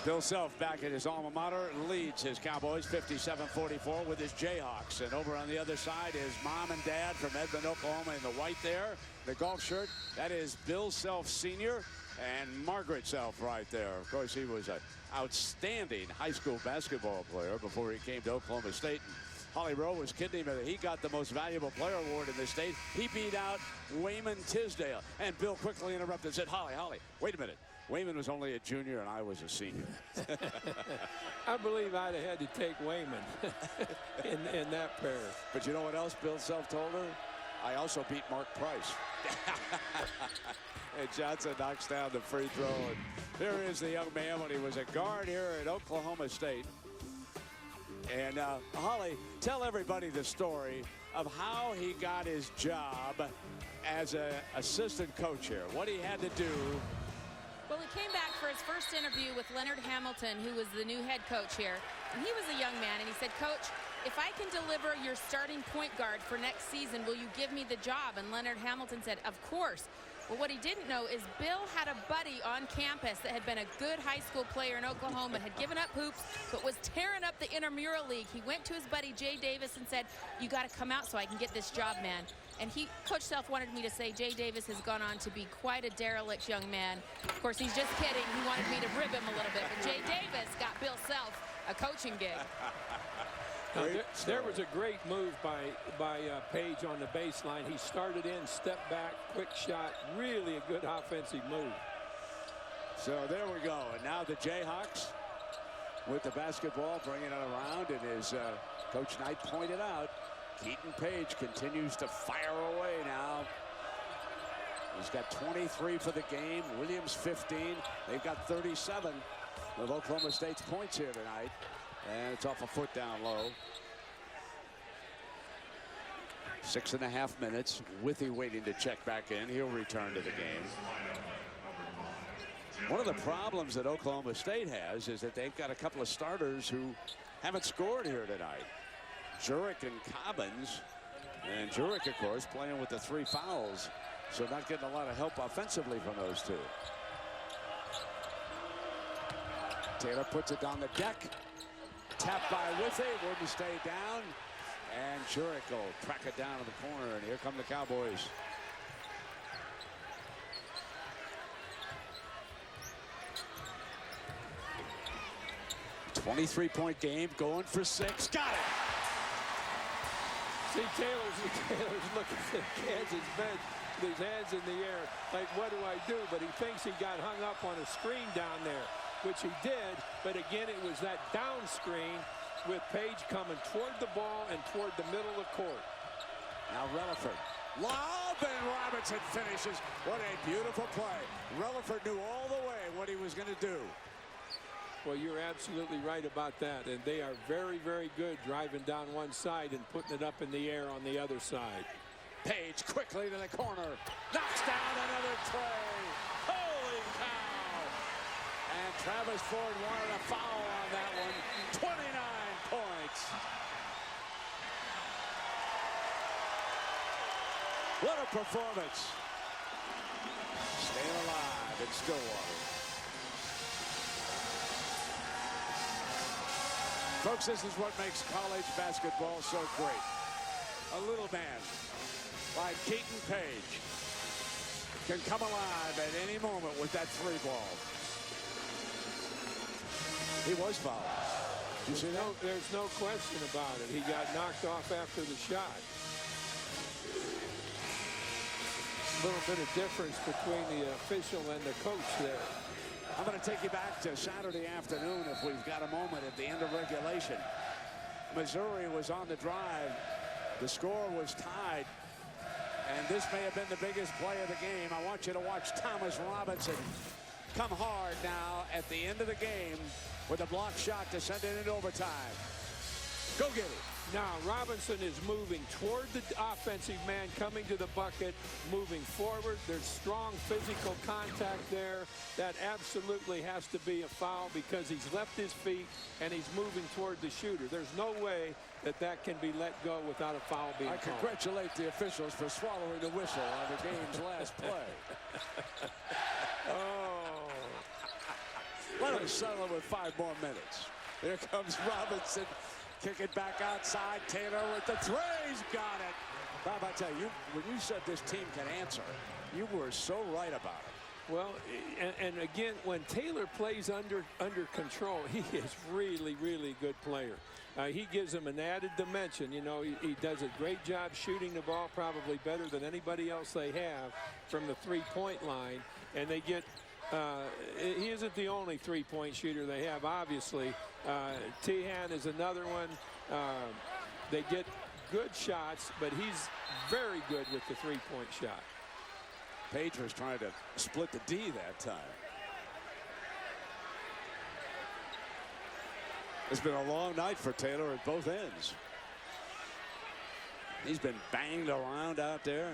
Bill Self back at his alma mater leads his Cowboys 57-44 with his Jayhawks. And over on the other side is mom and dad from Edmond, Oklahoma in the white there. The golf shirt, that is Bill Self Sr. and Margaret Self right there. Of course, he was an outstanding high school basketball player before he came to Oklahoma State. Holly Rowe was kidding him that he got the most valuable player award in the state. He beat out Wayman Tisdale. And Bill quickly interrupted and said, Holly, wait a minute. Wayman was only a junior and I was a senior. I believe I'd have had to take Wayman in that pair. But you know what else Bill Self told her? I also beat Mark Price. And Johnson knocks down the free throw. And here is the young man when he was a guard here at Oklahoma State. And Holly, tell everybody the story of how he got his job as an assistant coach here. What he had to do. Well, he came back for his first interview with Leonard Hamilton, who was the new head coach here. And he was a young man, and he said, Coach, if I can deliver your starting point guard for next season, will you give me the job? And Leonard Hamilton said, of course. Well, what he didn't know is Bill had a buddy on campus that had been a good high school player in Oklahoma, had given up hoops, but was tearing up the intramural league. He went to his buddy, Jay Davis, and said, you got to come out so I can get this job, man. And Coach Self wanted me to say Jay Davis has gone on to be quite a derelict young man. Of course, he's just kidding. He wanted me to rib him a little bit. But Jay Davis got Bill Self a coaching gig. There was a great move by Page on the baseline. He started in, stepped back, quick shot. Really a good offensive move. So there we go. And now the Jayhawks with the basketball, bringing it around. And as Coach Knight pointed out, Keaton Page continues to fire away now. He's got 23 for the game. Williams 15. They've got 37 of Oklahoma State's points here tonight. And it's off a foot down low. 6.5 minutes. Withy waiting to check back in. He'll return to the game. One of the problems that Oklahoma State has is that they've got a couple of starters who haven't scored here tonight. Jurek and Cobbins. And Jurek, of course, playing with the 3 fouls. So not getting a lot of help offensively from those two. Taylor puts it on the deck. Tapped by Withy. Wouldn't stay down. And Jurek will track it down to the corner. And here come the Cowboys. A 23-point game, going for 6. Got it! See, Taylor's looking at Kansas bench with his hands in the air, like, what do I do? But he thinks he got hung up on a screen down there, which he did. But again, it was that down screen with Page coming toward the ball and toward the middle of the court. Now Relaford. Lob, and Robinson finishes. What a beautiful play. Relaford knew all the way what he was going to do. Well, you're absolutely right about that. And they are very, very good driving down one side and putting it up in the air on the other side. Page quickly to the corner. Knocks down another tray. Holy cow. And Travis Ford wanted a foul on that one. 29 points. What a performance. Staying alive in Stillwater. Folks, this is what makes college basketball so great. A little man like Keaton Page can come alive at any moment with that 3 ball. He was fouled. You see that? There's no question about it. He got knocked off after the shot. A little bit of difference between the official and the coach there. I'm going to take you back to Saturday afternoon if we've got a moment at the end of regulation. Missouri was on the drive. The score was tied. And this may have been the biggest play of the game. I want you to watch Thomas Robinson come hard now at the end of the game with a block shot to send it into overtime. Go get it. Now, Robinson is moving toward the offensive man, coming to the bucket, moving forward. There's strong physical contact there. That absolutely has to be a foul because he's left his feet and he's moving toward the shooter. There's no way that that can be let go without a foul being called. I congratulate the officials for swallowing the whistle on the game's last play. Oh. Let him settle with 5 more minutes. Here comes Robinson. Kick it back outside. Taylor with the 3. He's got it. Bob, I tell you, when you said this team can answer, you were so right about it. Well, and again, when Taylor plays under control, he is really, really good player. He gives them an added dimension. You know, he does a great job shooting the ball, probably better than anybody else they have from the 3-point line. And they get, he isn't the only 3-point shooter they have, obviously. Tehan is another one. They get good shots, but he's very good with the 3-point shot. Page was trying to split the D that time. It's been a long night for Taylor at both ends. He's been banged around out there.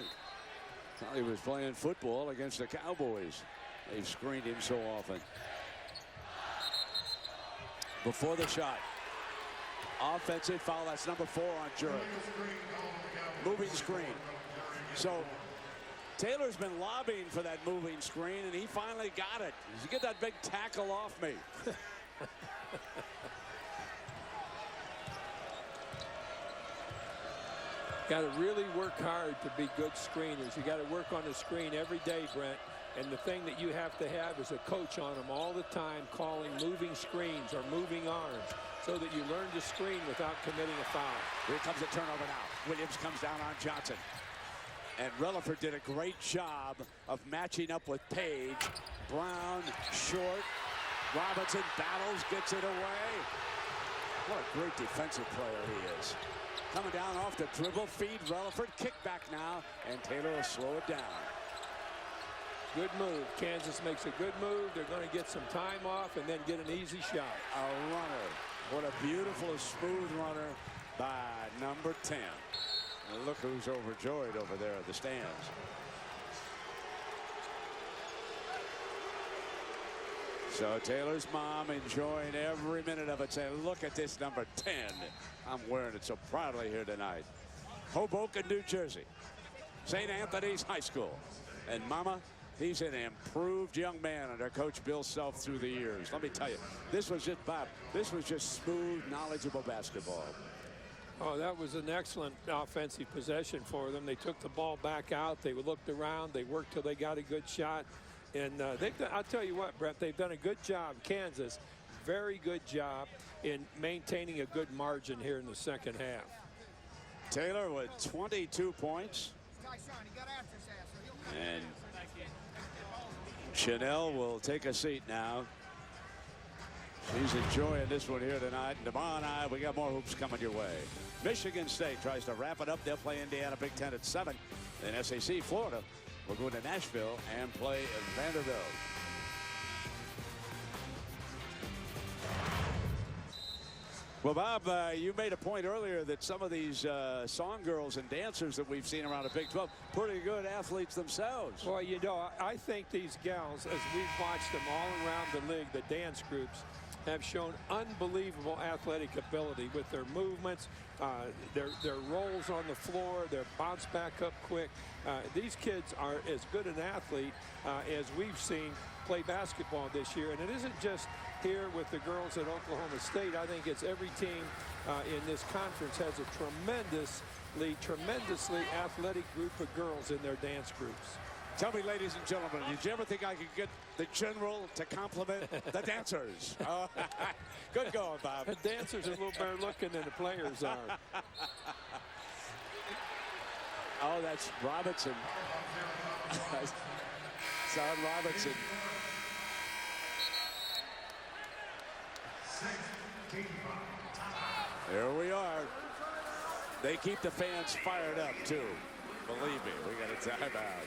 Thought he was playing football against the Cowboys. They've screened him so often. Before the shot. Offensive foul. That's number 4 on Jurek. Moving screen. So Taylor's been lobbying for that moving screen, and he finally got it. You get that big tackle off me. Got to really work hard to be good screeners. You got to work on the screen every day, Brent. And the thing that you have to have is a coach on them all the time calling moving screens or moving arms so that you learn to screen without committing a foul. Here comes a turnover now. Williams comes down on Johnson. And Relaford did a great job of matching up with Page. Brown, short. Robinson battles, gets it away. What a great defensive player he is. Coming down off the dribble, feed Relaford, kick back now, and Taylor will slow it down. Good move. Kansas makes a good move. They're going to get some time off and then get an easy shot. A runner. What a beautiful, smooth runner by number 10. And look who's overjoyed over there at the stands. So Taylor's mom enjoying every minute of it, saying, look at this number 10. I'm wearing it so proudly here tonight. Hoboken, New Jersey. St. Anthony's High School. And Mama, he's an improved young man under Coach Bill Self through the years. Let me tell you, this was just, Bob, this was just smooth, knowledgeable basketball. Oh, that was an excellent offensive possession for them. They took the ball back out. They looked around. They worked till they got a good shot. And I'll tell you what, Brett, they've done a good job. Kansas, very good job in maintaining a good margin here in the second half. Taylor with 22 points. And Chanel will take a seat now. She's enjoying this one here tonight. And tomorrow night, we got more hoops coming your way. Michigan State tries to wrap it up. They'll play Indiana Big Ten at 7. Then SEC Florida will go to Nashville and play Vanderbilt. Well, Bob, you made a point earlier that some of these song girls and dancers that we've seen around the Big 12, pretty good athletes themselves. Well, you know, I think these gals, as we've watched them all around the league, the dance groups, have shown unbelievable athletic ability with their movements, their rolls on the floor, their bounce back up quick. These kids are as good an athlete as we've seen play basketball this year. And it isn't just here with the girls at Oklahoma State. I think it's every team in this conference has a tremendously athletic group of girls in their dance groups. Tell me, ladies and gentlemen, did you ever think I could get the general to compliment the dancers? Oh, good going, Bob. The dancers are a little better looking than the players are. Oh, that's Robinson. Son Robinson. There we are. They keep the fans fired up, too. Believe me, we got a timeout.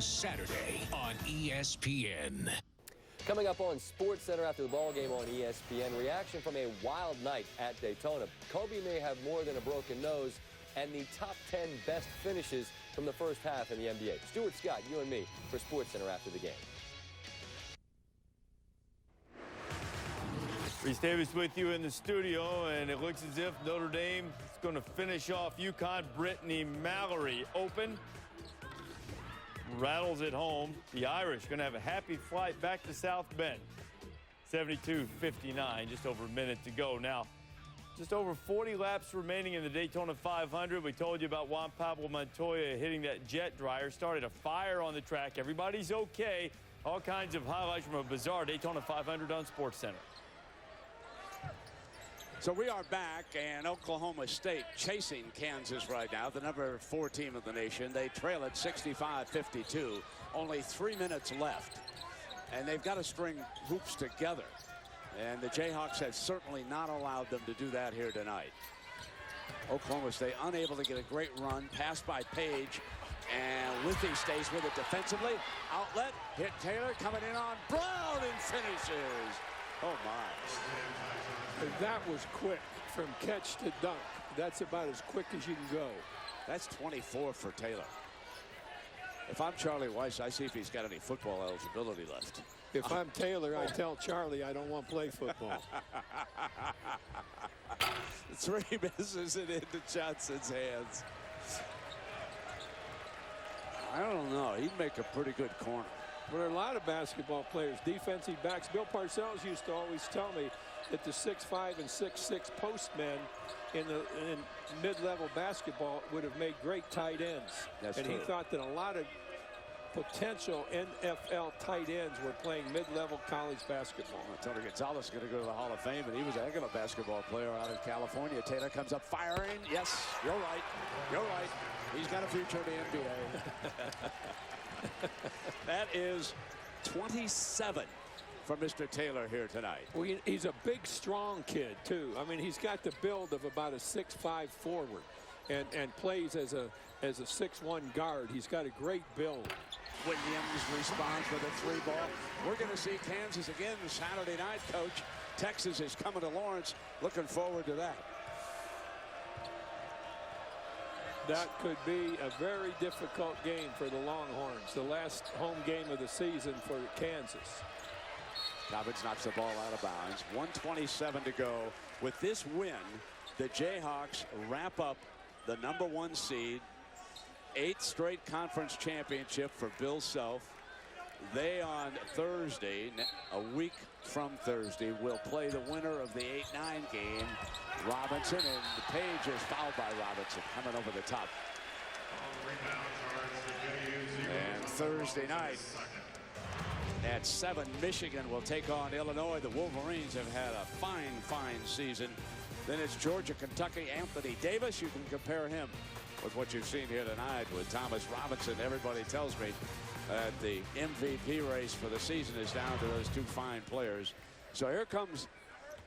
Saturday on ESPN. Coming up on SportsCenter after the ball game on ESPN, reaction from a wild night at Daytona. Kobe may have more than a broken nose, and the top 10 best finishes from the first half in the NBA. Stuart Scott, you and me for SportsCenter after the game. Reese Davis with you in the studio, and it looks as if Notre Dame is going to finish off UConn. Brittany Mallory open. Rattles at home. The Irish going to have a happy flight back to South Bend. 72-59, just over a minute to go. Now, just over 40 laps remaining in the Daytona 500. We told you about Juan Pablo Montoya hitting that jet dryer. Started a fire on the track. Everybody's okay. All kinds of highlights from a bizarre Daytona 500 on SportsCenter. So we are back, and Oklahoma State chasing Kansas right now, the number 4 team of the nation. They trail at 65-52. Only 3 minutes left, and they've got to string hoops together. And the Jayhawks have certainly not allowed them to do that here tonight. Oklahoma State unable to get a great run, pass by Page, and Withy stays with it defensively. Outlet, hit Taylor, coming in on Brown, and finishes. Oh, my. That was quick from catch to dunk. That's about as quick as you can go. That's 24 for Taylor. If I'm Charlie Weiss, I see if he's got any football eligibility left. If I'm Taylor, I tell Charlie I don't want to play football. 3 misses it into Johnson's hands. I don't know. He'd make a pretty good corner. Well, there are a lot of basketball players, defensive backs. Bill Parcells used to always tell me that the 6'5" and 6'6" postmen in mid-level basketball would have made great tight ends. That's and true. He thought that a lot of potential NFL tight ends were playing mid-level college basketball. Tony Gonzalez is going to go to the Hall of Fame, and he was a heck of a basketball player out of California. Taylor comes up firing. Yes, you're right. You're right. He's got a future in the NBA. That is 27 for Mr. Taylor here tonight. Well, he's a big, strong kid, too. I mean, he's got the build of about a 6'5" forward and plays as a 6'1" guard. He's got a great build. Williams responds with a 3 ball. We're going to see Kansas again Saturday night, Coach. Texas is coming to Lawrence. Looking forward to that. That could be a very difficult game for the Longhorns. The last home game of the season for Kansas. Cobbins knocks the ball out of bounds. 1:27 to go. With this win, the Jayhawks wrap up the #1 seed. 8th straight conference championship for Bill Self. They on Thursday, a week from Thursday, will play the winner of the 8-9 game, Robinson, and Page is fouled by Robinson, coming over the top. And Thursday night at 7, Michigan will take on Illinois. The Wolverines have had a fine season. Then it's Georgia, Kentucky. Anthony Davis, you can compare him with what you've seen here tonight with Thomas Robinson. Everybody tells me that the MVP race for the season is down to those 2 fine players. So here comes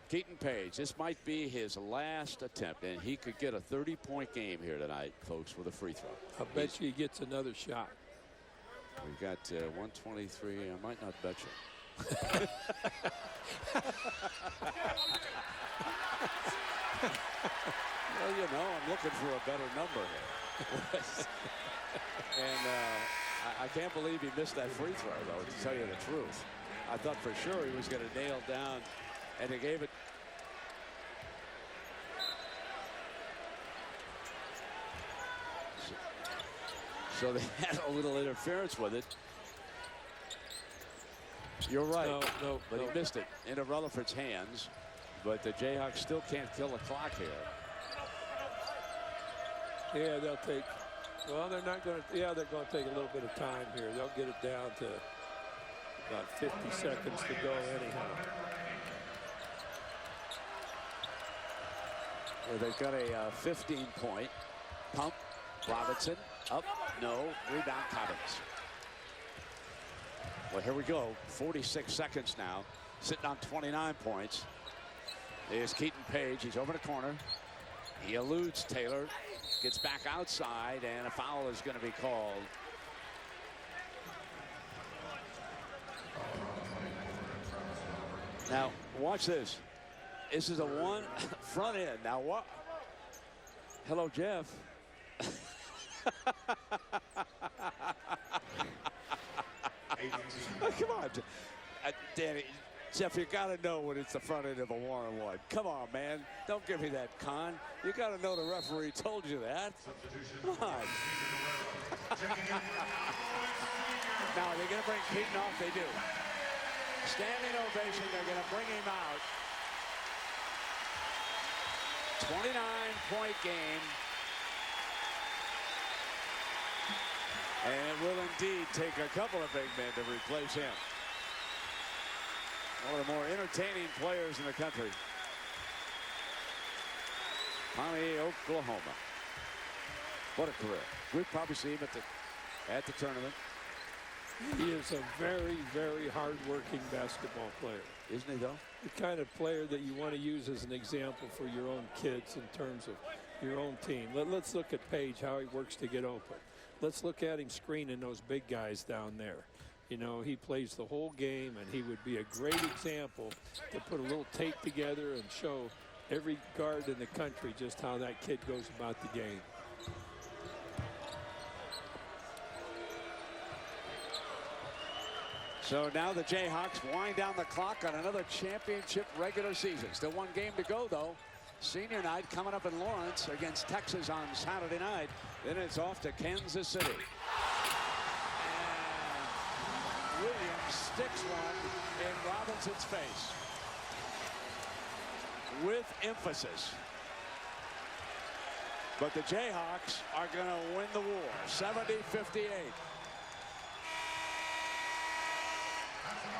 Keaton Page. This might be his last attempt, and he could get a 30-point game here tonight, folks, with a free throw. I bet you he gets another shot. We've got 123. I might not bet you. Well, you know, I'm looking for a better number here. And I can't believe he missed that free throw, though, to tell you the truth. I thought for sure he was going to nail down, and he gave it. So they had a little interference with it. You're right. No, but he missed it into Rutherford's hands. But the Jayhawks still can't kill the clock here. Yeah, they'll take. Well, they're not going to. Yeah, they're going to take a little bit of time here. They'll get it down to about 50 seconds to go anyhow. Well, they've got a 15-point pump. Robinson up. No. Rebound Cobbins. Well, here we go. 46 seconds now. Sitting on 29 points. There's Keaton Page. He's over the corner. He eludes Taylor. Gets back outside, and a foul is going to be called. Now, watch this. This is a one front end. Now, what? Hello, Jeff. Come on, Danny. Jeff, you got to know when it's the front end of a 1-on-1. Come on, man. Don't give me that con. You got to know the referee told you that. Come on. Now, are they going to bring Keaton off? They do. Standing ovation. They're going to bring him out. 29-point game. And it will indeed take a couple of big men to replace him. One of the more entertaining players in the country. Pawnee, Oklahoma. What a career. We'd probably see him at the tournament. He is a very, very hard-working basketball player. Isn't he, though? The kind of player that you want to use as an example for your own kids in terms of your own team. Let's look at Page, how he works to get open. Let's look at him screening those big guys down there. You know, he plays the whole game, and he would be a great example to put a little tape together and show every guard in the country just how that kid goes about the game. So now the Jayhawks wind down the clock on another championship regular season. Still one game to go, though. Senior night coming up in Lawrence against Texas on Saturday night. Then it's off to Kansas City. And sticks one in Robinson's face with emphasis. But the Jayhawks are going to win the war, 70-58.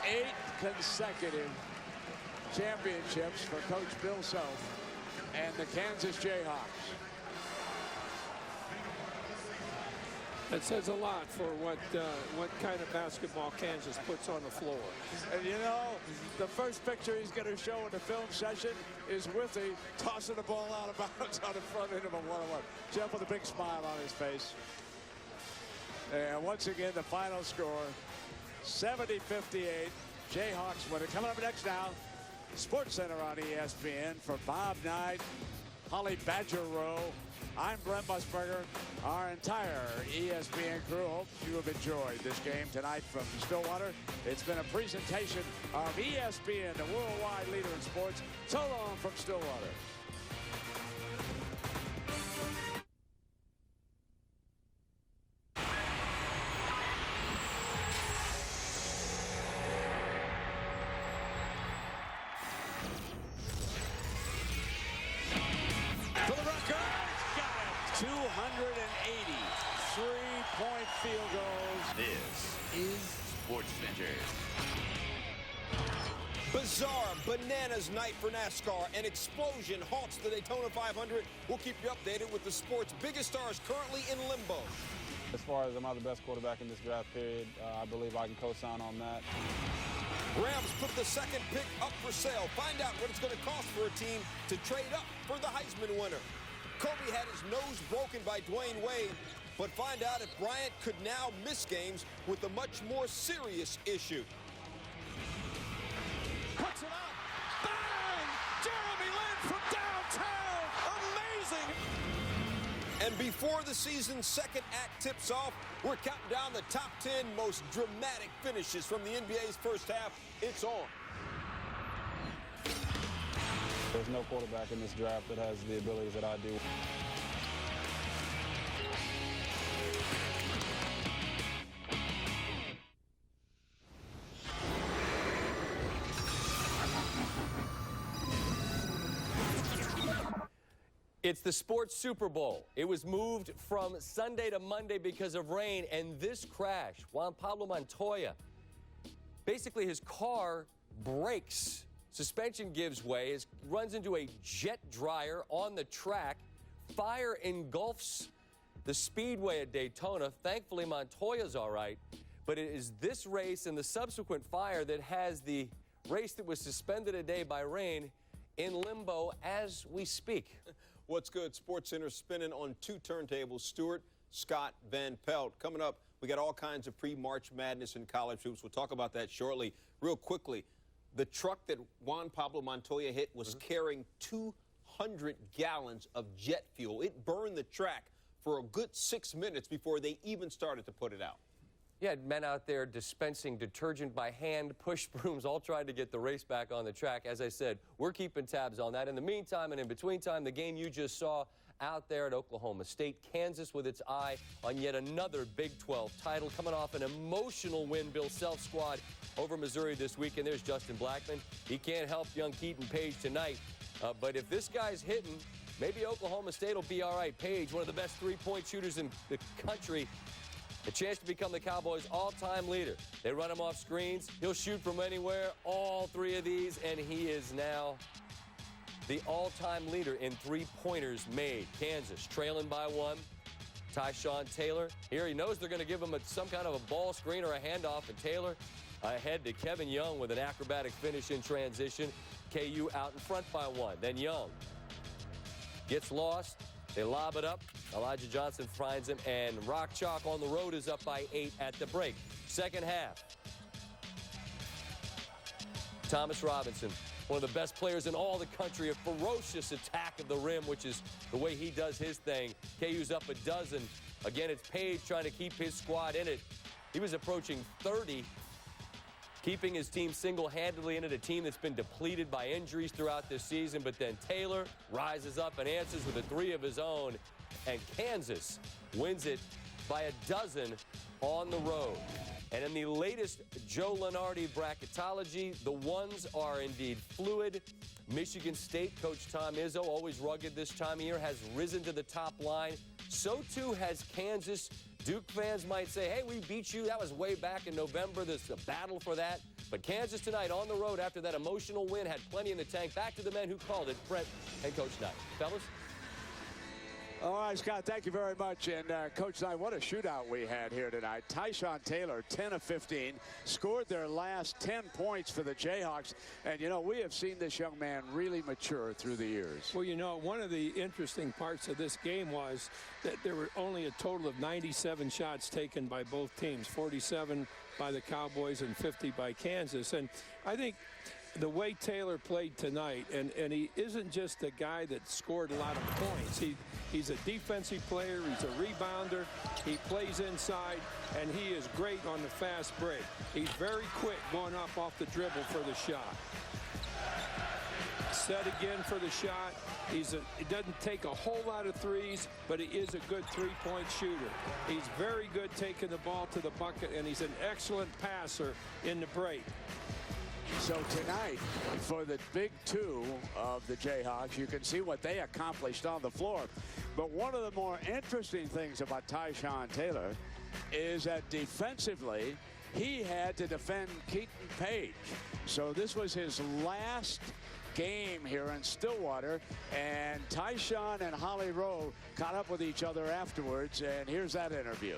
8 consecutive championships for Coach Bill Self and the Kansas Jayhawks. That says a lot for what kind of basketball Kansas puts on the floor. And you know, the first picture he's going to show in the film session is Withy tossing the ball out of bounds on the front end of a one-on-one. Jeff with a big smile on his face. And once again, the final score, 70-58. Jayhawks win it. Coming up next now, Sports Center on ESPN for Bob Knight, Holly Badger Rowe. I'm Brent Musburger. Our entire ESPN crew hopes you have enjoyed this game tonight from Stillwater. It's been a presentation of ESPN, the worldwide leader in sports. So long from Stillwater. For the Rutgers, got it. 280 three-point field goals. This is SportsCenter. Bizarre bananas night for NASCAR. An explosion halts the Daytona 500. We'll keep you updated with the sport's biggest stars currently in limbo. As far as am I the best quarterback in this draft period, I believe I can co-sign on that. Rams put the second pick up for sale. Find out what it's going to cost for a team to trade up for the Heisman winner. Kobe had his nose broken by Dwayne Wade, but find out if Bryant could now miss games with a much more serious issue. Puts it up. Bang! Jeremy Lin from downtown. Amazing. And before the season's second act tips off, we're counting down the top 10 most dramatic finishes from the NBA's first half. It's on. There's no quarterback in this draft that has the abilities that I do. It's the sports Super Bowl. It was moved from Sunday to Monday because of rain, and this crash, Juan Pablo Montoya, basically his car breaks. Suspension gives way, runs into a jet dryer on the track. Fire engulfs the speedway at Daytona. Thankfully, Montoya's all right, but it is this race and the subsequent fire that has the race that was suspended a day by rain in limbo as we speak. What's good? SportsCenter spinning on two turntables. Stuart, Scott, Van Pelt. Coming up, we got all kinds of pre-March Madness and college hoops. We'll talk about that shortly. Real quickly, the truck that Juan Pablo Montoya hit was carrying 200 gallons of jet fuel. It burned the track for a good 6 minutes before they even started to put it out. You had men out there dispensing detergent by hand, push brooms, all trying to get the race back on the track. As I said, we're keeping tabs on that. In the meantime and in between time, the game you just saw out there at Oklahoma State, Kansas with its eye on yet another Big 12 title, coming off an emotional win, Bill Self's squad over Missouri this week. And there's Justin Blackman. He can't help young Keaton Page tonight. But if this guy's hitting, maybe Oklahoma State will be all right. Page, one of the best three-point shooters in the country, a chance to become the Cowboys' all-time leader. They run him off screens. He'll shoot from anywhere, all three of these, and he is now the all-time leader in three-pointers made. Kansas trailing by one. Tyshawn Taylor. Here he knows they're going to give him some kind of a ball screen or a handoff, and Taylor ahead to Kevin Young with an acrobatic finish in transition. KU out in front by one. Then Young gets lost. They lob it up. Elijah Johnson finds him, and Rock Chalk on the road is up by 8 at the break. Second half. Thomas Robinson, one of the best players in all the country, a ferocious attack of the rim, which is the way he does his thing. KU's up a dozen. Again, it's Page trying to keep his squad in it. He was approaching 30, keeping his team single-handedly in it, a team that's been depleted by injuries throughout this season. But then Taylor rises up and answers with a three of his own, and Kansas wins it by a dozen on the road. And in the latest Joe Lunardi bracketology, the ones are indeed fluid. Michigan State coach Tom Izzo, always rugged this time of year, has risen to the top line. So too has Kansas. Duke fans might say, hey, we beat you. That was way back in November. There's a battle for that. But Kansas tonight on the road after that emotional win had plenty in the tank. Back to the men who called it, Brett and Coach Knight. Fellas? All right, Scott, thank you very much. And Coach Knight, what a shootout we had here tonight. Tyshawn Taylor, 10 of 15, scored their last 10 points for the Jayhawks. And, you know, we have seen this young man really mature through the years. Well, you know, one of the interesting parts of this game was that there were only a total of 97 shots taken by both teams, 47 by the Cowboys and 50 by Kansas. And I think the way Taylor played tonight, and he isn't just a guy that scored a lot of points. He's a defensive player. He's a rebounder. He plays inside, and he is great on the fast break. He's very quick going up off the dribble for the shot. Set again for the shot. He doesn't take a whole lot of threes, but he is a good three-point shooter. He's very good taking the ball to the bucket, and he's an excellent passer in the break. So tonight, for the big two of the Jayhawks, you can see what they accomplished on the floor. But one of the more interesting things about Tyshawn Taylor is that defensively, he had to defend Keaton Page. So this was his last game here in Stillwater, and Tyshawn and Holly Rowe caught up with each other afterwards, and here's that interview.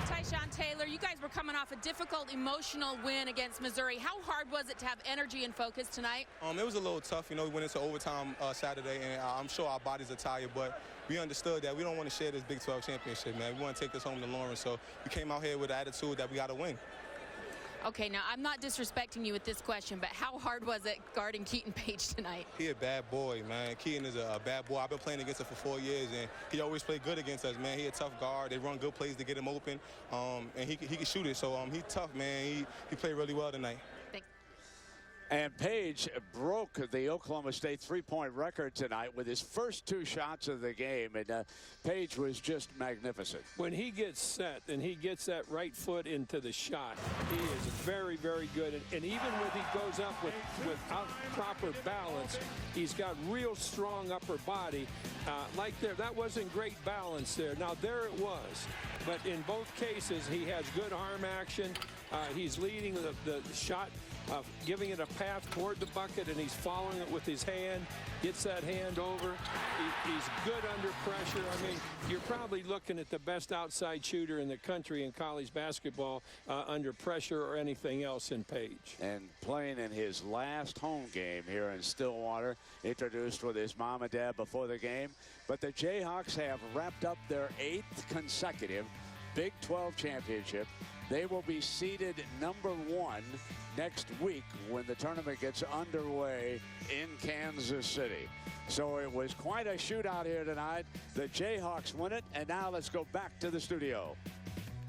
Tyshawn Taylor, you guys were coming off a difficult emotional win against Missouri. How hard was it to have energy and focus tonight? It was a little tough. You know, we went into overtime Saturday, and I'm sure our bodies are tired, but we understood that we don't want to share this Big 12 championship, man. We want to take this home to Lawrence, so we came out here with the attitude that we got to win. Okay, now I'm not disrespecting you with this question, but how hard was it guarding Keaton Page tonight? He a bad boy, man. Keaton is a bad boy. I've been playing against him for 4 years, and he always played good against us, man. He a tough guard. They run good plays to get him open, and he can shoot it. So he's tough, man. He played really well tonight. Thanks. And Page broke the Oklahoma State three-point record tonight with his first 2 shots of the game, and Page was just magnificent. When he gets set and he gets that right foot into the shot, he is very, very good. And even when he goes up without proper balance, he's got real strong upper body. That wasn't great balance there. Now, there it was. But in both cases, he has good arm action. He's leading the shot, giving it a path toward the bucket, and he's following it with his hand, gets that hand over. He's good under pressure. I mean, you're probably looking at the best outside shooter in the country in college basketball under pressure or anything else in Page. And playing in his last home game here in Stillwater, introduced with his mom and dad before the game. But the Jayhawks have wrapped up their 8th consecutive Big 12 championship. They will be seeded #1 next week when the tournament gets underway in Kansas City. So it was quite a shootout here tonight. The Jayhawks win it, and now let's go back to the studio.